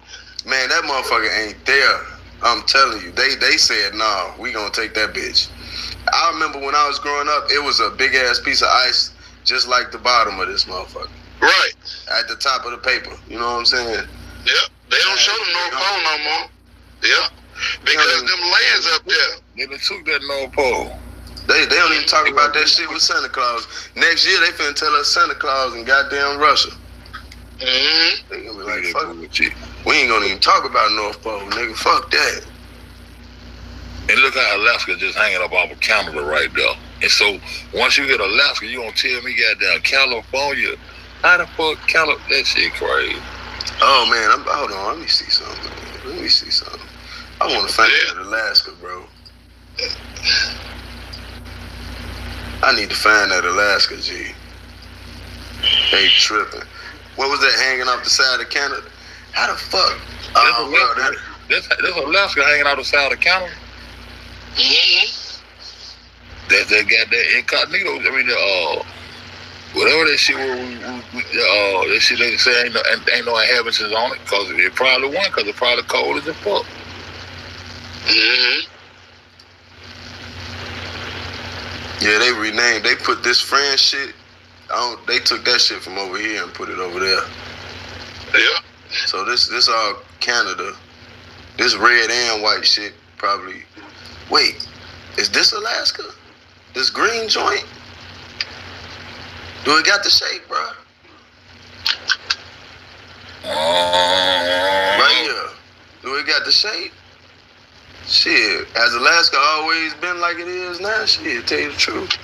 Man, that motherfucker ain't there. I'm telling you, they said nah, we gonna take that bitch. I remember when I was growing up, it was a big ass piece of ice, just like the bottom of this motherfucker. Right at the top of the paper. You know what I'm saying? Yeah, they don't show the North Pole no more. Yeah. Because them lands up there. They took that North Pole. They don't even talk about that shit with Santa Claus. Next year they finna tell us Santa Claus in goddamn Russia. Mm-hmm. They gonna be like, fuck it. We ain't gonna even talk about North Pole, nigga. Fuck that. And look how Alaska just hanging up off of Canada right there. And so once you hit Alaska, you gonna tell me goddamn California. How the fuck California? That shit crazy. Oh man, hold on. Let me see something. I want to find that Alaska, bro. I need to find that Alaska, G. They tripping. What was that hanging off the side of Canada? How the fuck? That's Alaska hanging off the side of Canada. Mm-hmm. That got that incognito. I mean, whatever that shit that shit they say ain't no inhabitants on it, cause it probably won, cause it probably cold as a fuck. Mm-hmm. Yeah, they renamed. They put this France shit. They took that shit from over here and put it over there. Yeah. So this all Canada. This red and white shit probably. Wait, is this Alaska? This green joint? Do it got the shape, bro? Right here. Do it got the shape? Shit, has Alaska always been like it is now? Shit, tell you the truth.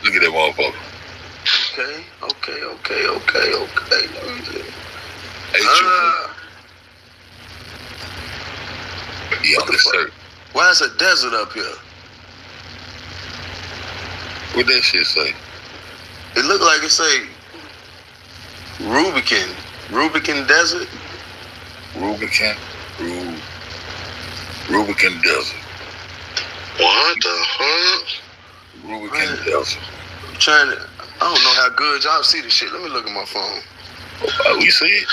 Look at that motherfucker. Okay. Let me see. Hey, what the fuck? Why is a desert up here? What that shit say? It look like it say Rubicon Desert. Rubicon Desert. What the fuck? Rubicon Desert. I'm trying to. I don't know how good y'all see this shit. Let me look at my phone. Oh, we see it.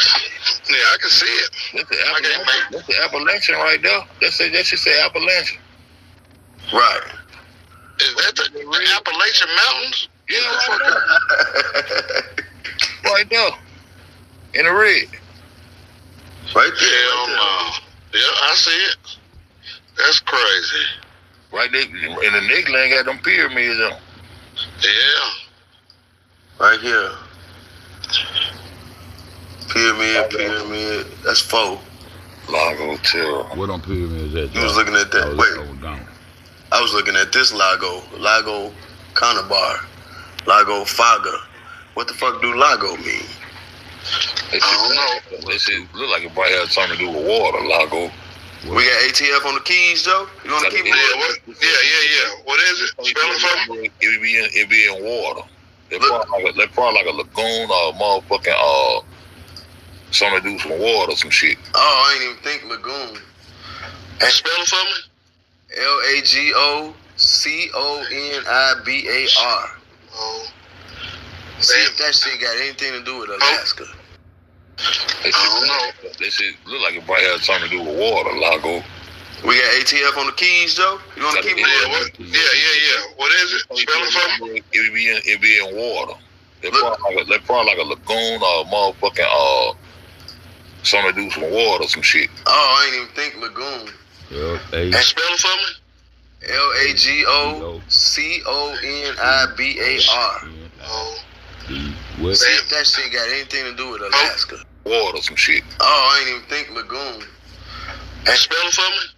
Yeah, I can see it. That's the Appalachian right there. That should say Appalachian. Right. Is that the Appalachian Mountains? Yeah, right there. In the red. Right there. Hell Right no. Yeah, I see it. That's crazy. Right there. In the next lane got them pyramids on. Yeah. Right here. Pyramid. That's 4. Lago Hotel. What on pyramids at? You was looking at that. Wait. Gone. I was looking at this Lago Canabar, Lago Faga. What the fuck do Lago mean? I don't know. That shit look like it probably had something to do with water, Lago. We got ATF on the keys, Joe. You on the keyboard? Yeah. What is it? Spell it for me. It be in water. They're probably like a lagoon or a motherfucking something to do with some water or some shit. Oh, I ain't even think lagoon. And spell it for me. LAGOCONIBAR. Oh. See if that shit got anything to do with Alaska. I don't know. That shit look like it probably had something to do with water, Lago. We got ATF on the keys, Joe. You on the keyboard? Yeah. What is it? Spell it for me. It be in water. They're probably like a lagoon or a motherfucking something to do with some water or some shit. Oh, I ain't even think lagoon. And spell it for me. LAGOCONIBAR. Oh. What? See if that shit got anything to do with Alaska. Water, some shit. Oh, I ain't even think lagoon. And spell it for me.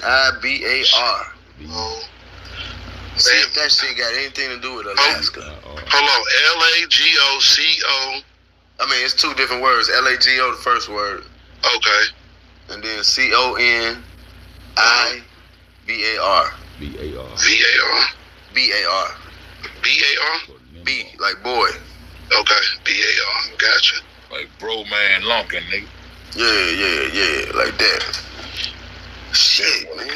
LAGOCONIBAR. Oh. See if that shit got anything to do with Alaska. Hold on. LAGOCO. I mean, it's 2 different words. LAGO, the first word. Okay. And then CONIBAR. BAR. VAR. BAR. BAR. B, like boy. Okay. BAR. Gotcha. Like bro man Lunkin, nigga. Yeah, like that. Shit, man.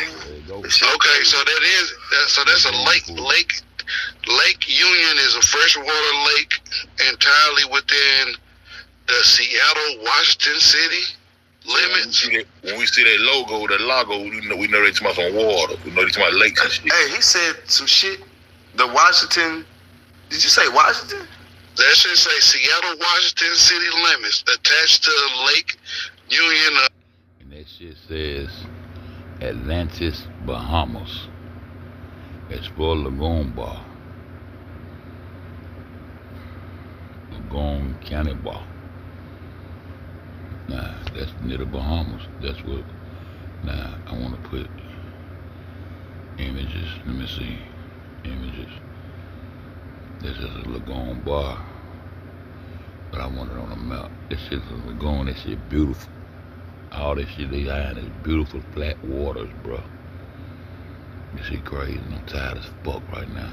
Okay, so that's a lake. Lake Union is a freshwater lake entirely within the Seattle, Washington City limits. When we see that logo, the Lago, we know they talking about some water. We know they talking about lakes and shit. Hey, he said some shit. The Washington. Did you say Washington? That should say Seattle, Washington City limits attached to Lake Union. And that shit says Atlantis, Bahamas. Explore Lagoon Bar. Lagoon County Bar. Nah, that's near the Bahamas. That's what. Nah, I want to put images. Let me see. Images. This is a lagoon bar. But I want it on a map. This is a lagoon. This shit beautiful. All this shit they got is beautiful flat waters, bro. This shit crazy. I'm tired as fuck right now.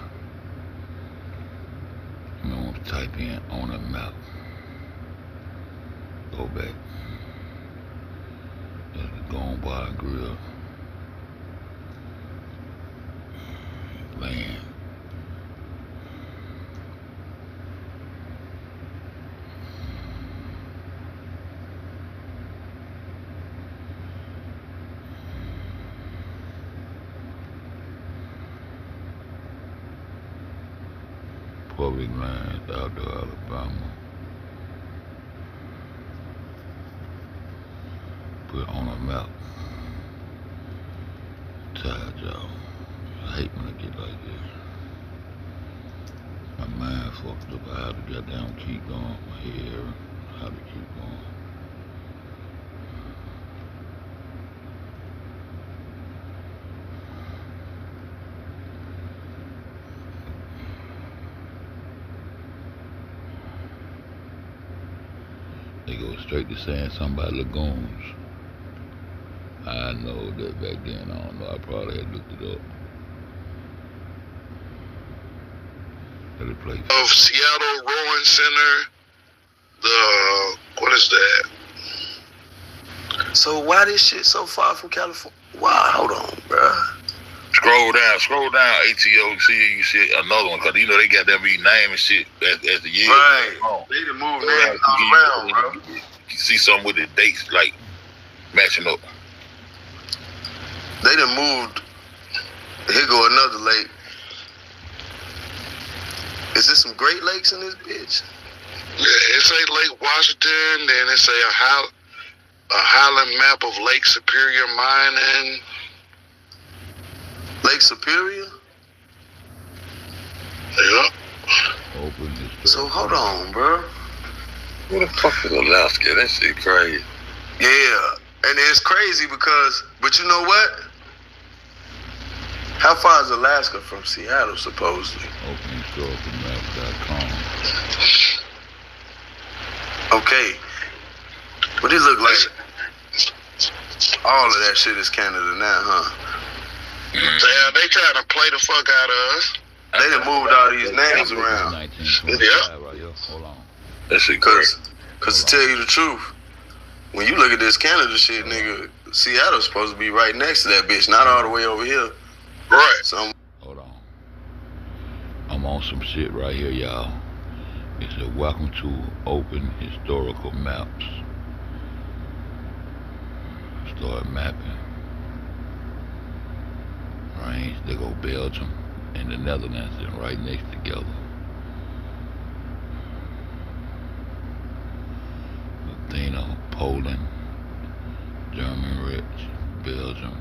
I'm gonna type in on a map. Go back. There's the Lagoon Bar and Grill. Land. Public lands, outdoor Alabama. Put on a map. Tired, y'all. I hate when I get like this. My mind fucked up. I have to goddamn keep going. My hair, how to keep going. They go straight to saying something about lagoons. I know that back then. I don't know. I probably had looked it up. Of Seattle Rowing Center. What is that? So why this shit so far from California? Why? Hold on, bruh. Scroll down, ATO, see you see another one, cause you know they got that rename and shit as the years. Right. Oh. They done moved names all around, bro. You see something with the dates like matching up. They done moved. Here go another lake. Is there some Great Lakes in this bitch? Yeah, it say Lake Washington, then it say a Highland map of Lake Superior mining. Lake Superior? Yep. Open So hold on, bro. Who the fuck is Alaska? That shit crazy. Yeah, and it's crazy because, but you know what? How far is Alaska from Seattle, supposedly? OpenHistoricalMaps.com. Okay. But it look like all of that shit is Canada now, huh? Yeah, they trying to play the fuck out of us. They done moved all these names around. 1925 right here. Hold on. That shit crazy. Cause to tell you the truth, when you look at this Canada shit, nigga, Seattle's supposed to be right next to that bitch, not all the way over here. Right. So Hold on. I'm on some shit right here, y'all. It said, welcome to Open Historical Maps. Start mapping. Range, they go Belgium and the Netherlands, and right next together. Athena, Poland, German Rich, Belgium,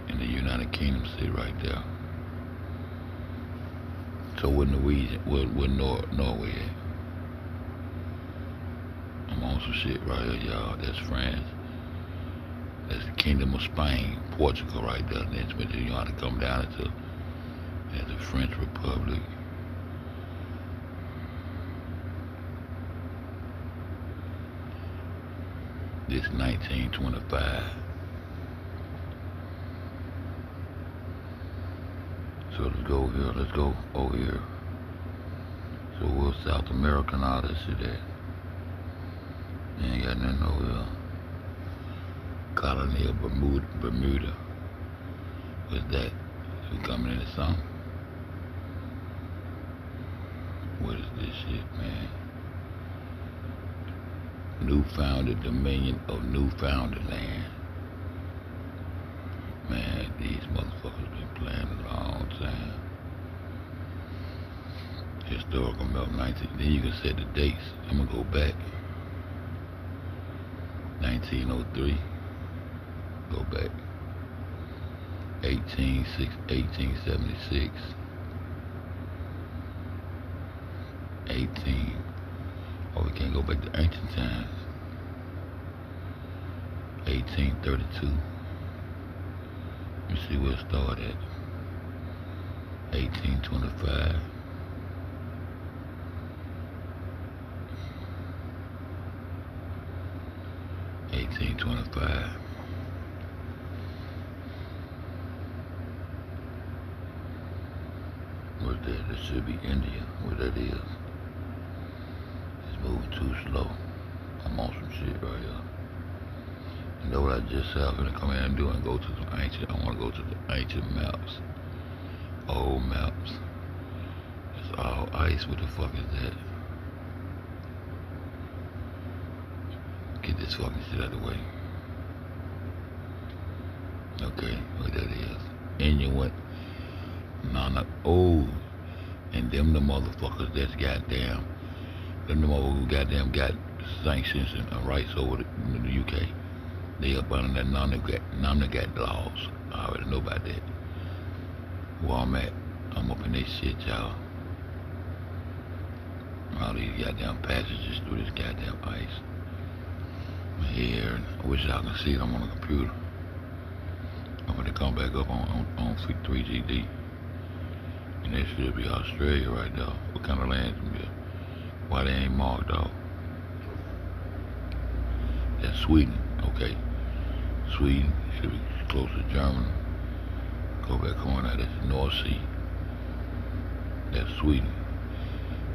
and the United Kingdom sit right there. So where Norway at? I'm on some shit right here, y'all. That's France. That's the Kingdom of Spain, Portugal right there. Then you know how to come down into the French Republic. This 1925. So let's go here. Let's go over here. So where's South America and all that shit at? Ain't got nothing over here. Colony of Bermuda. What's that? We coming into something? What is this shit, man? Newfoundland Dominion of Newfoundland. Man, these motherfuckers been playing a long time. Historical map 19. Then you can set the dates. I'm gonna go back. 1903. Go back. 1876. 18. Oh, we can't go back to ancient times. 1832. Let me see where it started at. 1825. 1825. Where's that? That should be India. Where that is. It's moving too slow. I'm on some shit right here. You know what I just said I'm gonna come in and do and go to some ancient. I wanna go to the ancient maps. Old maps. It's all ice. What the fuck is that? Get this fucking shit out of the way. Okay, what that is. Inuit. Oh, and them the motherfuckers that's goddamn. Them the motherfuckers who goddamn got sanctions and rights over the UK. They up under that non-got laws. I already know about that. Where I'm at, I'm up in this shit, y'all. All these goddamn passages through this goddamn ice. Here, I wish y'all can see it. I'm on the computer. I'm gonna come back up on 3GD. And that should be Australia right now. What kind of land is it? Why they ain't marked off? That's Sweden. Okay. Sweden should be close to Germany. Go back on that. That's the North Sea. That's Sweden.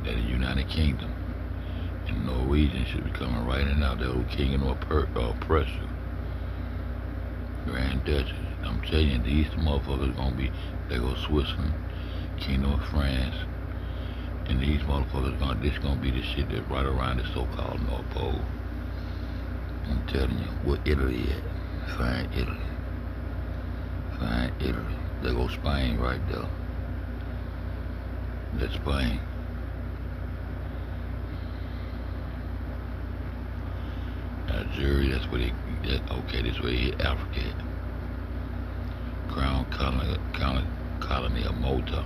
That's the United Kingdom. And Norwegian should be coming right in out. That old kingdom of oppressor. Grand Duchy. I'm telling you, these motherfuckers gonna be, they go Switzerland, Kingdom of France, and these motherfuckers this gonna be the shit that's right around the so-called North Pole. I'm telling you, where Italy at? Find Italy. Italy. There go Spain right there. That's Spain. Algeria, that's where okay, this way hit Africa at. Crown colony of Malta.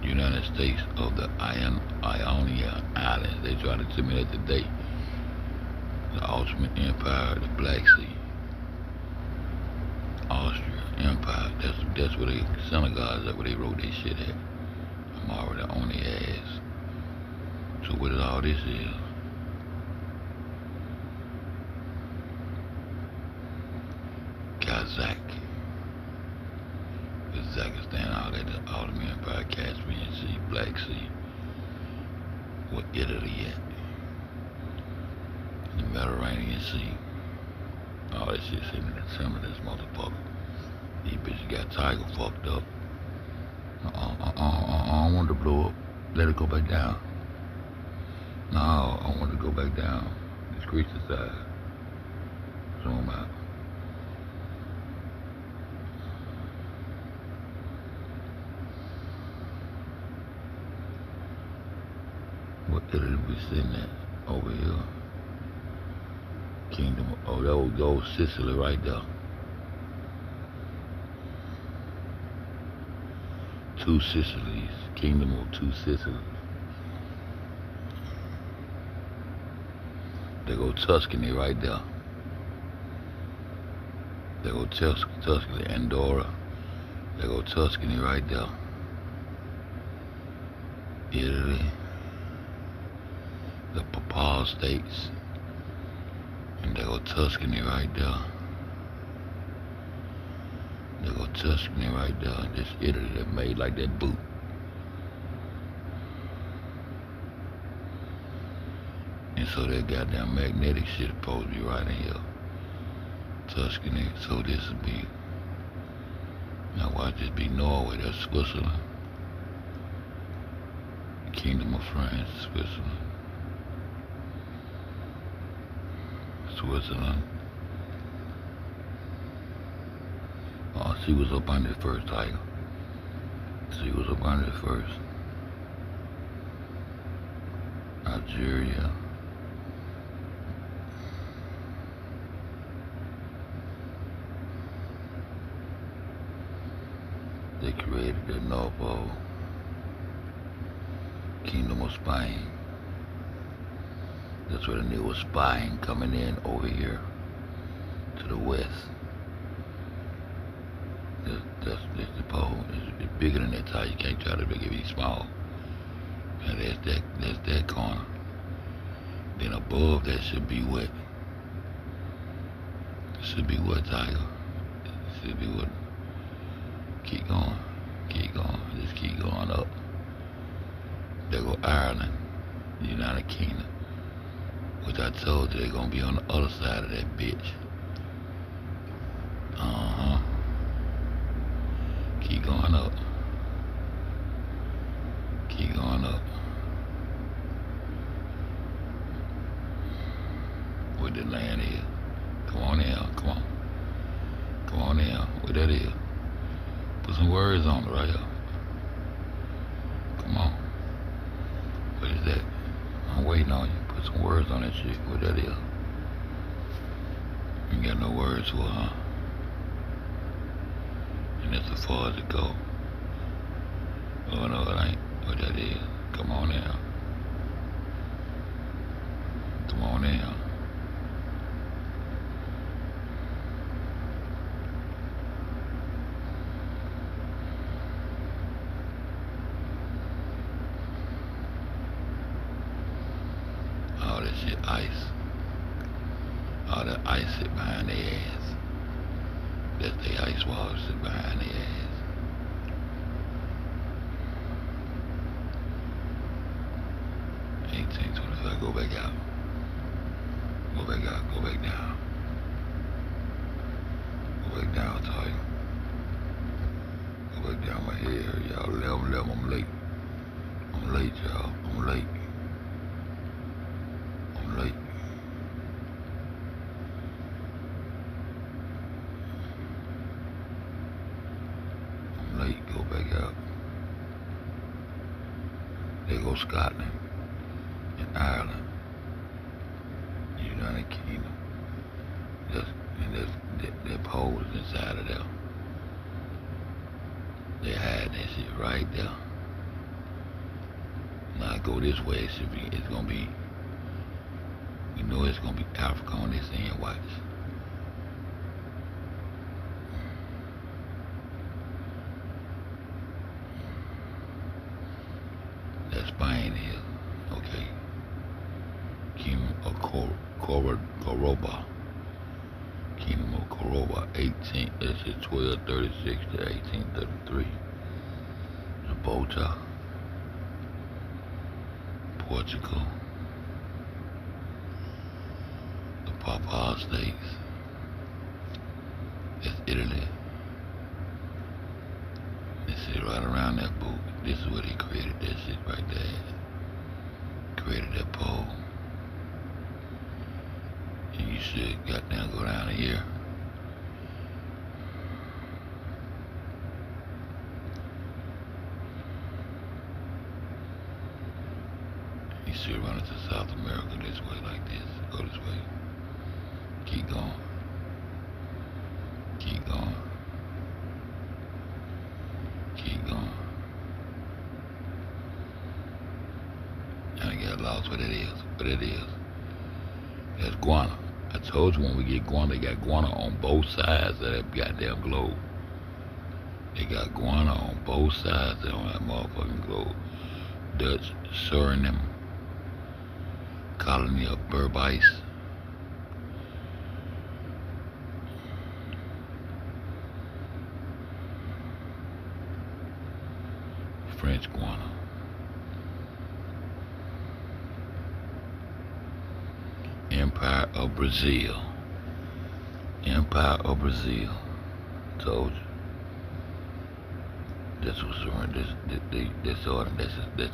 United States of the Ionia Islands. They try to intimidate today. The Ottoman Empire, the Black Sea. Austria Empire. That's where they synagogues. That's where they wrote their shit at. I'm already on their ass. So what all this is? Kazakhstan, all that, the Ottoman Empire, Caspian Sea, Black Sea, where Italy at, the Mediterranean Sea, all that shit sitting in the center of this motherfucker. These bitches got Tiger fucked up. I don't want it to blow up. Let it go back down. No, I want it to go back down. Decrease the size. Zoom out. What Italy we sitting at over here? Kingdom, oh, that old Sicily right there. Two Sicilies, Kingdom of Two Sicilies. There go Tuscany right there. There go Tuscany, Andorra. There go Tuscany right there. Italy. The Papal States. And there go Tuscany right there. There go Tuscany right there. This Italy that made like that boot. And so that goddamn magnetic shit supposed to be right in here. Tuscany, so this would be, now watch this be Norway, that's Switzerland. Kingdom of France, Switzerland. Switzerland. Oh, see what's up under it first, Tiger. See what's up under it first. Algeria. They created the North Pole. Kingdom of Spain. That's where the nigga was spying coming in over here to the west. That's the pole. It's bigger than that tire. You can't try to make it be small. And that's that corner. Then above that should be wet. Should be what, Tiger? Should be what? Keep going. Keep going. Just keep going up. There go Ireland, the United Kingdom. Which I told you they're gonna be on the other side of that bitch. Keep going up. Keep going up. Where the land is. Come on in, come on. Come on in, where that is. Put some words on it right here. Come on. What is that? I'm waiting on you. Put some words on that shit. What that is? You ain't got no words for it, huh? And that's as far as it go. Oh no, it ain't. What that is? Come on in. Come on in. All that shit ice. All that ice sit behind their ass. That's the ice wall sit behind their ass. Go back out. Go back out. Go back down. Go back down, Tiger. Go back down my head, y'all. 11, I'm late. I'm late, y'all. I'm late. I'm late. lake, go back out. They go Scotland and Ireland, United Kingdom. Their poles inside of there. They hide that shit right there. Now I go this way, it's gonna be, you know it's gonna be Africa on this end, watch. That's Spain here, okay. Kingdom of Coroba. Kingdom of Coroba, 1236 to 1833. Gibraltar, Portugal, the CHOPPAZ states. That's Italy. This is right around that book. This is where they created that shit right there. Created that pole. And you should goddamn go down here. You should run into South America this way like this. Go this way. Keep going. Keep going. Keep going. I got lost what it is. What it is. That's guana. I told you when we get guana, they got guana on both sides of that goddamn globe. They got guana on both sides of that motherfucking globe. Dutch, Suriname, colony of Berbice. French guana. Empire of Brazil. Empire of Brazil. Told you. That's what's around. That's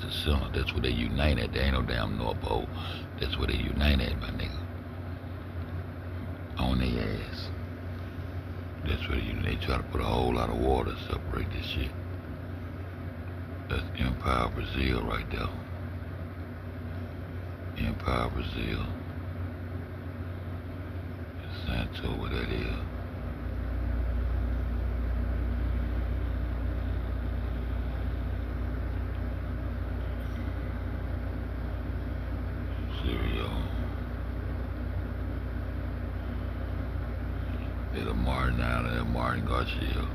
the center. That's where they unite at. There ain't no damn North Pole. That's where they unite at, my nigga. On their ass. That's where they try to put a whole lot of water to separate this shit. That's Empire of Brazil right there. Empire of Brazil. Santo, what that is. Syria. There's a Martin Island, there's Martin Garcia.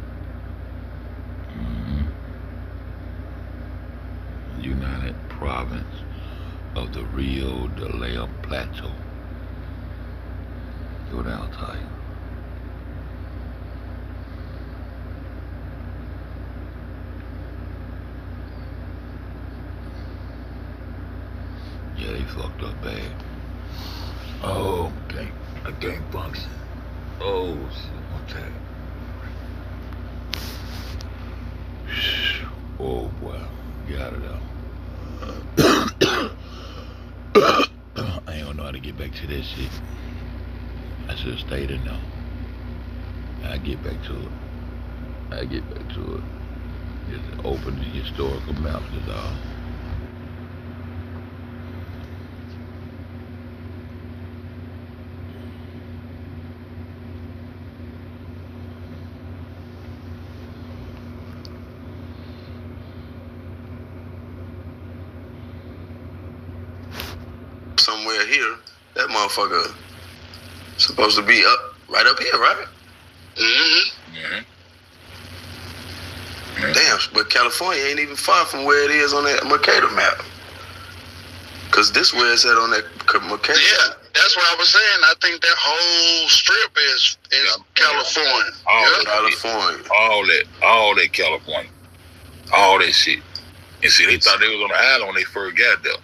United Province of the Rio de la Plata. Go down tight. Yeah, they fucked up bad. Oh, I can't function. Oh, shit, okay. Oh, boy. Get out of there. I don't know how to get back to this shit. I should have stayed in there. I'll get back to it. Just open the historical maps is all. Somewhere here, that motherfucker supposed to be right up here, right? Mm-hmm. Damn, but California ain't even far from where it is on that Mercator map. Cause this where it's at on that Mercator. Yeah, that's what I was saying. I think that whole strip is California. California. All that California. All that shit. And see, they thought they was on the island when they first got there.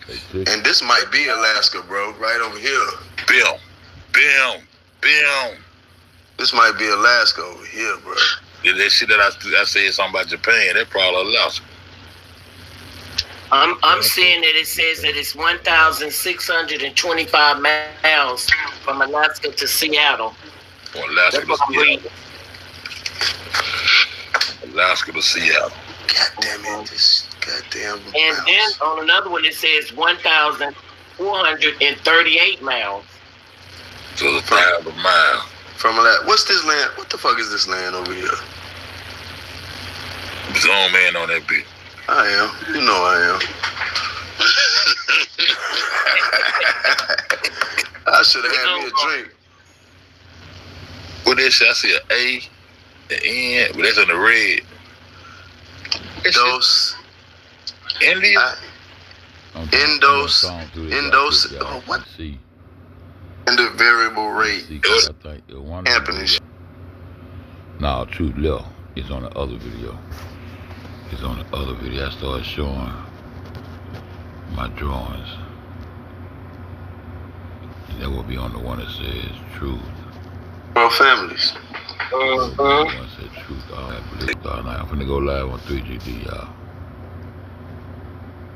And this might be Alaska, bro, right over here. Bam. This might be Alaska over here, bro. That shit that I said something about Japan, that probably Alaska. I'm seeing that it says that it's 1,625 miles from Alaska to Seattle. From Alaska to Seattle. Alaska to Seattle. God damn it, this goddamn And mouse. then on another one it says 1,438 miles. So it's 1,000 miles. From that, what's this land? What the fuck is this land over here? Zoom in on that bitch. I am. You know I am. I should have had me a drink. What that shit? I see an A, the N, but that's on the red. Dos. India? Endos. What? See. And the variable rate. Happening. No, truth left. It's on the other video. It's on the other video. I started showing my drawings. And that will be on the one that says truth. World families. The one that says truth. I'm finna go live on 3GD, y'all.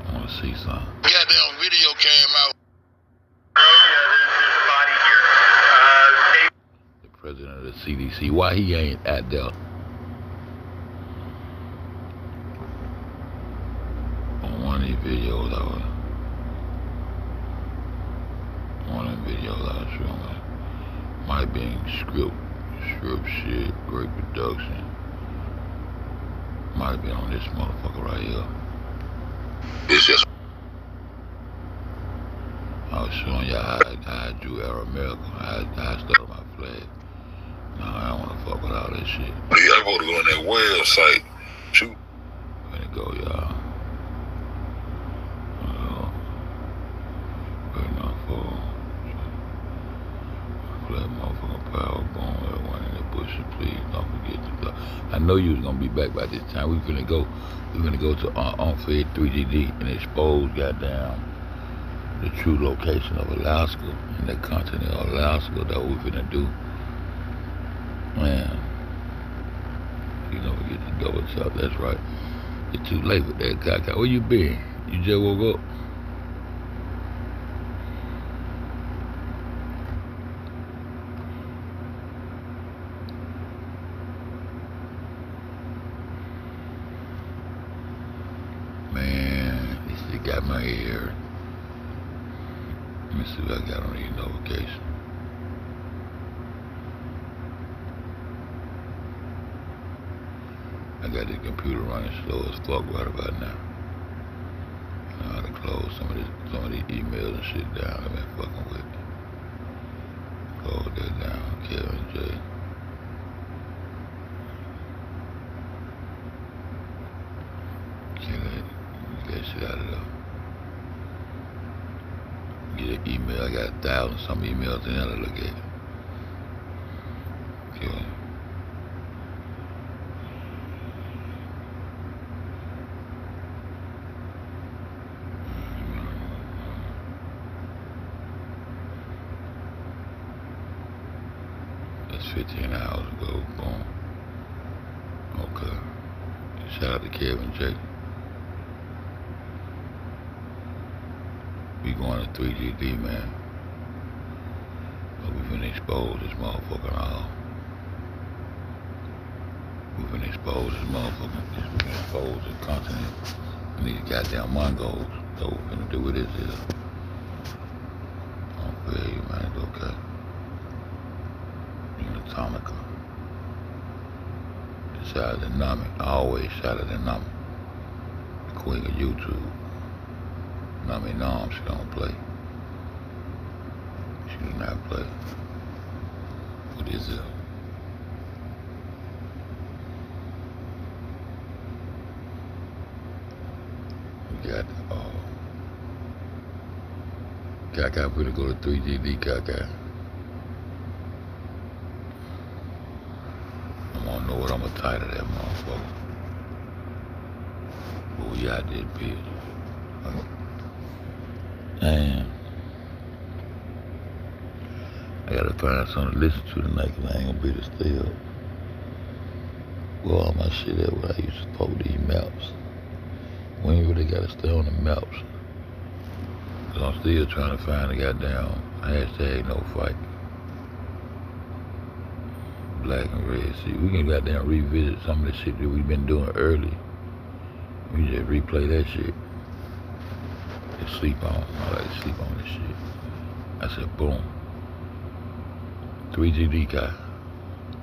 I wanna see something. Goddamn video came out. The president of the CDC, why he ain't at the on one of these videos one of them videos I was showing might be script shit, great production. Might be on this motherfucker right here. It's just I was showing y'all how I drew Air America, how I started my flag. No, I don't wanna fuck with all this shit. you gotta go to go on that website. Shoot. Finna go, y'all. Waiting on for flat motherfucking power going, everyone in the bush, please don't forget to block. I know you was gonna be back by this time. We finna go to UNC FED 3GD and expose goddamn the true location of Alaska and the continent of Alaska. That we finna do. Man, you don't forget to double check. That's right. It's too late with that caca. Where you been? You just woke up? Man, this shit got my ear. Let me see what I got on these notifications. I got the computer running slow as fuck right about now. I know how to close some of these emails and shit down I've been fucking with. Close that down, Kevin J. Get that shit out of there. Get an email. I got 1,000 some emails in there to look at. Okay. That's 15 hours ago. Boom. Okay. Shout out to Kevin J. We going to 3GD, man. But we finna expose this motherfucker all. We finna expose this motherfucker. We finna expose the continent. And these goddamn Mongols. So what we finna do with this is, don't feel you, man. It's okay. Unatomica. Shout out to Nami. I always shout out to Nami. The queen of YouTube. Nami Nom, she don't play. She do not play. What is it? We got, Kaka, finna go to 3GD, Kaka. I wanna know what I'm gonna title that motherfucker. Oh, yeah, I did, bitch. Damn. I gotta find something to listen to tonight because I ain't gonna be able to stay up. Well, all my shit at where I used to post these maps. We ain't really gotta stay on the maps. Cause I'm still trying to find the goddamn hashtag no fight. black and red. See, we can goddamn revisit some of the shit that we've been doing early. We just replay that shit. Just sleep on. I like to sleep on this shit. I said, boom. 3GD guy.